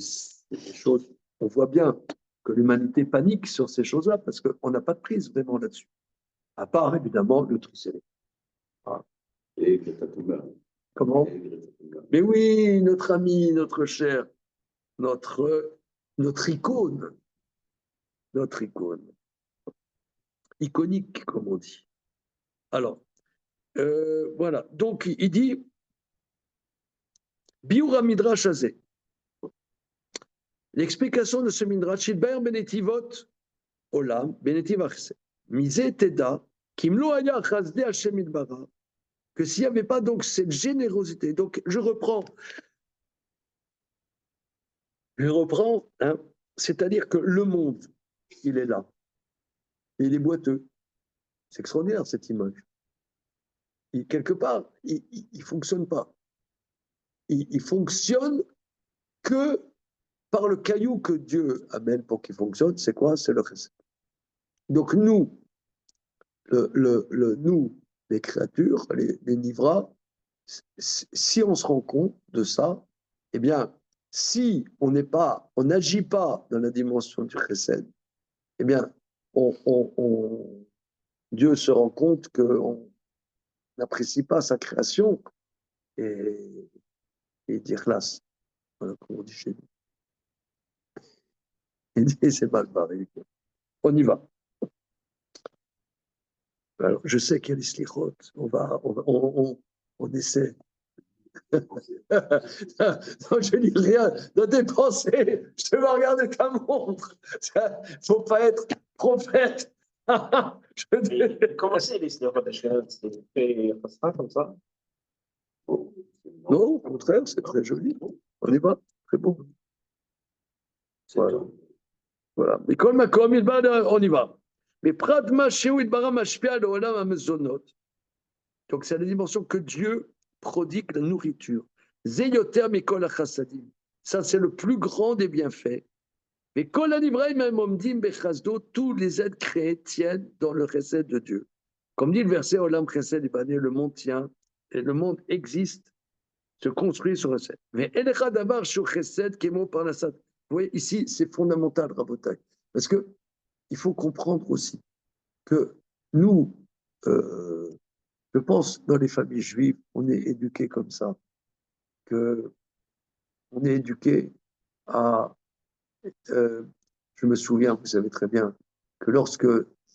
des choses, on voit bien que l'humanité panique sur ces choses-là parce qu'on n'a pas de prise vraiment là-dessus. À part, évidemment, le tricélie. Voilà. Et Greta Thunberg. Comment? Mais oui, notre ami, notre cher, notre icône. Notre icône. Iconique, comme on dit. Alors, voilà. Donc, il dit Biura Midrash Azé. L'explication de ce Midrash, Shilber Benetivot Olam, Benetiv Achse. Mise Teda, Kimlo Aya Chazde Hashem Idbara. Que s'il n'y avait pas donc cette générosité. Donc, je reprends, hein, c'est-à-dire que le monde, il est là. Et il est boiteux. C'est extraordinaire cette image. Quelque part, il ne fonctionne pas. Il fonctionne que par le caillou que Dieu amène pour qu'il fonctionne. C'est quoi? C'est le chesed. Donc nous, nous, les créatures, les nivras, si on se rend compte de ça, eh bien, si on n'agit pas dans la dimension du chesed, eh bien, Dieu se rend compte qu'on n'apprécie pas sa création et dire classe. Voilà, comme on dit chez nous. Il dit c'est mal barré. On y va. Alors, je sais qu'il y a les slichot. On essaie. Non, je dis rien de dépenser. Je te vais regarder ta montre. Il ne faut pas être prophète. Comment c'est les slichot Hachem? C'est fait comme ça? Non, au contraire, c'est très joli. On y va. Très beau. Voilà. Voilà. Mais comme on y va. Mais Pradma Sheu Idbara Mashpia Olam Amezonot. Donc, c'est la dimension que Dieu prodigue la nourriture. Zeyoter Mikol Chassadim. Ça, c'est le plus grand des bienfaits. Mais Kol Anibraim Omdim Bechazdo, tous les êtres créés tiennent dans le chesed de Dieu. Comme dit le verset Olam Chesed Ibané, le monde tient, et le monde existe, se construit sur le chesed. Mais Elecha Davar Shur Chesed Kemo Parnassat. Vous voyez, ici, c'est fondamental, Rabotai. Parce que il faut comprendre aussi que nous, je pense, dans les familles juives, on est éduqués comme ça, que on est éduqué à. Je me souviens, vous savez très bien, que lorsque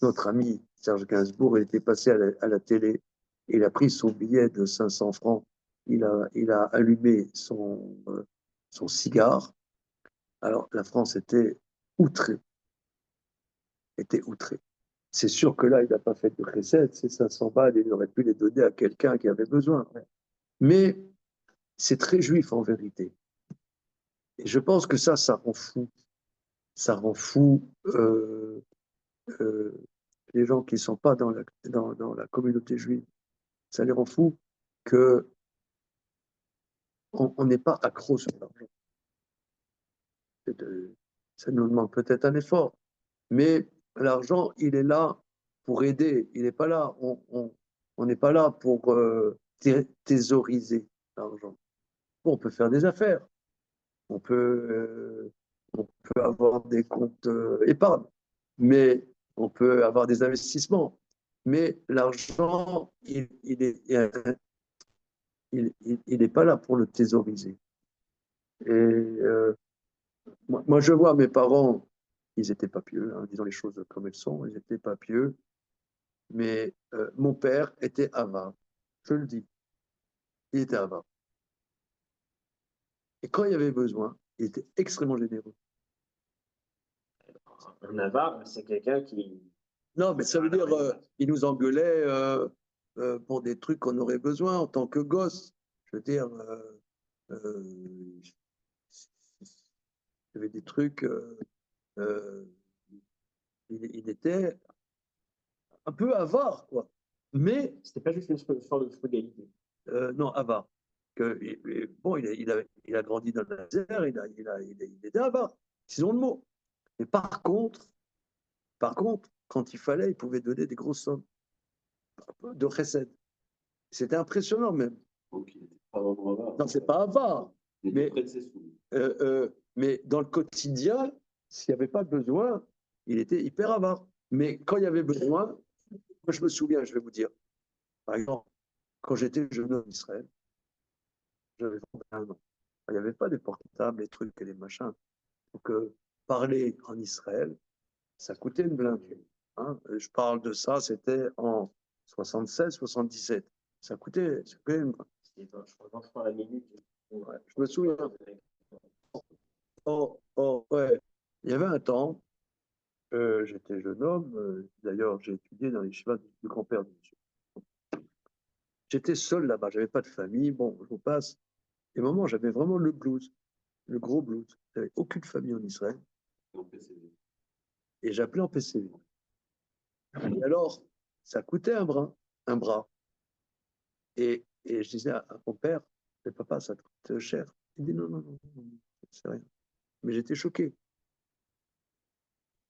notre ami Serge Gainsbourg était passé à la télé, il a pris son billet de 500 francs, il a allumé son cigare. Alors la France était outrée, C'est sûr que là, il n'a pas fait de recette, ces 500 balles, il aurait pu les donner à quelqu'un qui avait besoin. Mais c'est très juif en vérité. Et je pense que ça rend fou. Ça rend fou les gens qui ne sont pas dans la communauté juive. Ça les rend fous qu'on n'est pas accro sur l'argent. Ça nous demande peut-être un effort, mais l'argent, il est là pour aider. Il n'est pas là. On n'est pas là pour thésauriser l'argent. Bon, on peut faire des affaires. On peut avoir des comptes épargne, mais on peut avoir des investissements. Mais l'argent, il n'est pas là pour le thésauriser. Et moi, je vois mes parents, ils n'étaient pas pieux, hein, disons les choses comme elles sont, ils n'étaient pas pieux, mais mon père était avare, je le dis, il était avare. Et quand il y avait besoin, il était extrêmement généreux. Un avare, c'est quelqu'un qui. Non, mais ça veut dire, il nous engueulait pour des trucs qu'on aurait besoin en tant que gosse. Je veux dire, il y avait des trucs, il était un peu avare, quoi. Mais, C'était pas juste une forme de frugalité. non, avare. Bon, il a grandi dans la misère, il était avare, disons le mot. Mais par contre, quand il fallait, il pouvait donner des grosses sommes de chesed. C'était impressionnant même. Donc, il n'était pas vraiment avare. Non, c'est pas avare. Il était près de ses sous. Mais dans le quotidien, s'il n'y avait pas besoin, il était hyper avare. Mais quand il y avait besoin, moi je me souviens, je vais vous dire, par exemple, quand j'étais jeune homme en Israël, j'avais 21 ans. Il n'y avait pas des portables, les trucs et les machins. Donc, parler en Israël, ça coûtait une blinde. Hein. Je parle de ça, c'était en 76, 77. Ça coûtait une blinde. Je crois pas la minute. Ouais, je me souviens. Ouais. Il y avait un temps, j'étais jeune homme, d'ailleurs j'ai étudié dans les chevaux du grand-père de monsieur. J'étais seul là-bas, j'avais pas de famille, bon, je vous passe. Et à un moment, j'avais vraiment le blues, le gros blues. J'avais aucune famille en Israël. Et j'appelais en PCV. Et alors, ça coûtait un bras. Et je disais à mon père, mais papa, ça te coûte cher. Il dit non, c'est rien. Mais j'étais choqué.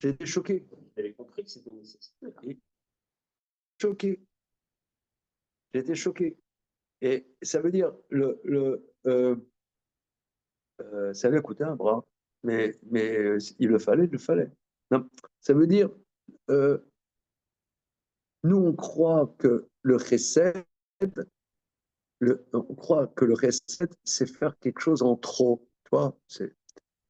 J'avais compris que c'était une nécessité. J'étais choqué. Et ça veut dire, ça lui a coûté un bras, mais il le fallait. Non, ça veut dire, nous on croit que le chesed, on croit que le chesed, c'est faire quelque chose en trop. Tu vois,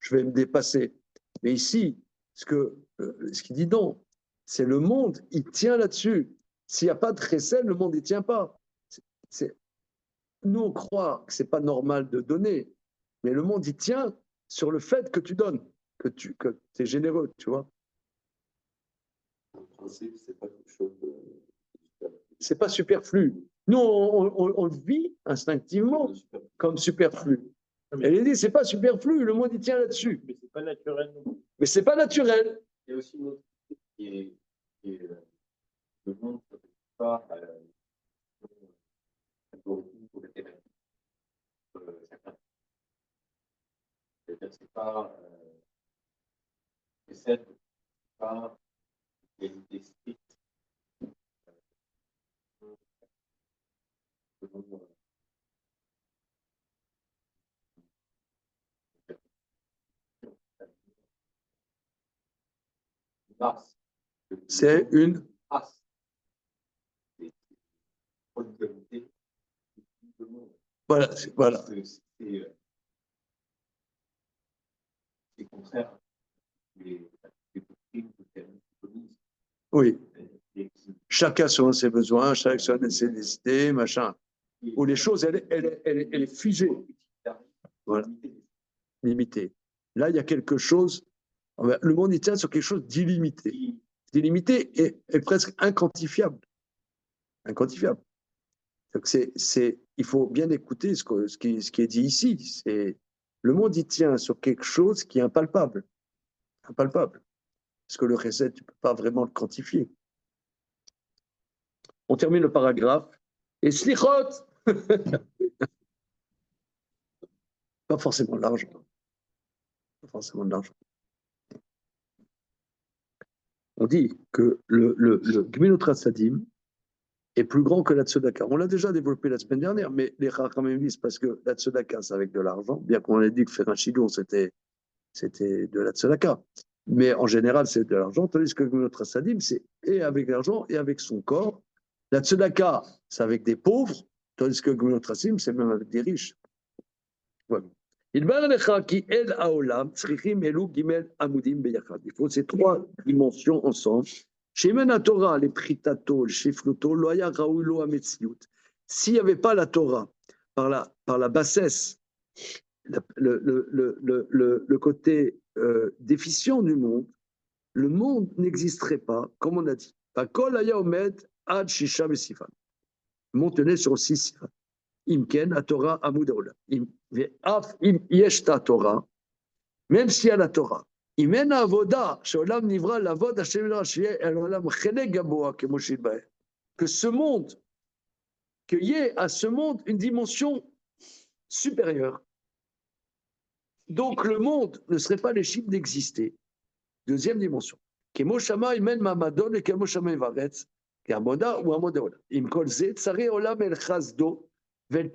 je vais me dépasser. Mais ici, ce qu'il dit non, c'est le monde, il tient là-dessus. S'il n'y a pas de chesed, le monde, il ne tient pas. Nous, on croit que ce n'est pas normal de donner, mais le monde, il tient sur le fait que tu donnes, que tu es généreux, tu vois. En principe, c'est pas quelque chose de. C'est pas superflu. Nous, on le vit instinctivement comme superflu. Elle est dit, c'est pas superflu, le monde, il tient là-dessus. Mais c'est pas naturel non plus. Mais c'est pas naturel. Il y a aussi une autre chose qui est le monde ne peut pas algorithme pour les thématiques. Chacun. C'est-à-dire que c'est pas c'est pas l'égalité stricte. C'est une. Race. C'est une qualité. Voilà, voilà. C'est contraire. Les doctrines communistes. Oui. Chacun selon ses besoins, chacun selon ses idées, machin. Où les choses, elle est figée. Voilà. Limitée. Là, il y a quelque chose. Le monde, il tient sur quelque chose d'illimité. D'illimité et presque inquantifiable. Inquantifiable. Donc il faut bien écouter ce qui est dit ici. Le monde, il tient sur quelque chose qui est impalpable. Impalpable. Parce que le chesed, tu ne peux pas vraiment le quantifier. On termine le paragraphe. Et slichot, pas forcément de l'argent. Pas forcément de l'argent. On dit que le Gminot Sadim est plus grand que la tzedaka. On l'a déjà développé la semaine dernière, mais les Chachamim disent parce que la tzedaka, c'est avec de l'argent, bien qu'on ait dit que faire un chidour, c'était de la tzedaka. Mais en général, c'est de l'argent, tandis que le Gminot Sadim, c'est et avec l'argent et avec son corps. La tzedaka, c'est avec des pauvres, tandis que le Gminot Sadim, c'est même avec des riches. Voilà. Il faut ces trois dimensions ensemble. S'il n'y avait pas la Torah, par la bassesse, le côté déficient du monde, le monde n'existerait pas, comme on a dit. Le monde tenait sur 6 sifat. Imken, la Torah, Amud Olam. Im yesh ta Torah, même s'il y a la Torah. Imen avoda, sheolam nivra lavod Hashem el olam chelek gaboa kemoshil baer. Que ce monde, qu'il y ait à ce monde une dimension supérieure. Donc le monde ne serait pas légitime d'exister. Deuxième dimension. Kemoshama imen mamadon et kemoshama varetz, keamoda ou amoda olam. Im kol ze tsari olam el chazdo. Et le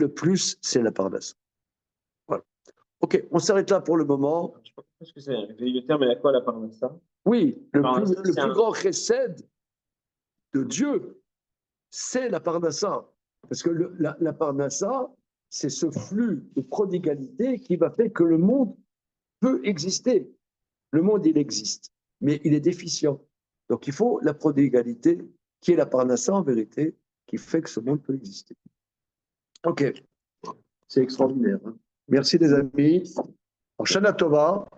plus, c'est la parnasse. Voilà. Ok, on s'arrête là pour le moment. Je ne sais pas ce que c'est. Le terme est à quoi la parnassa? Oui, le plus grand chesed de Dieu, c'est la parnassa. Parce que la parnassa, c'est ce flux de prodigalité qui va faire que le monde peut exister. Le monde, il existe, mais il est déficient. Donc il faut la prodigalité qui est la parnassa en vérité, qui fait que ce monde peut exister. Ok, c'est extraordinaire. Hein. Merci les amis. Shana Tova.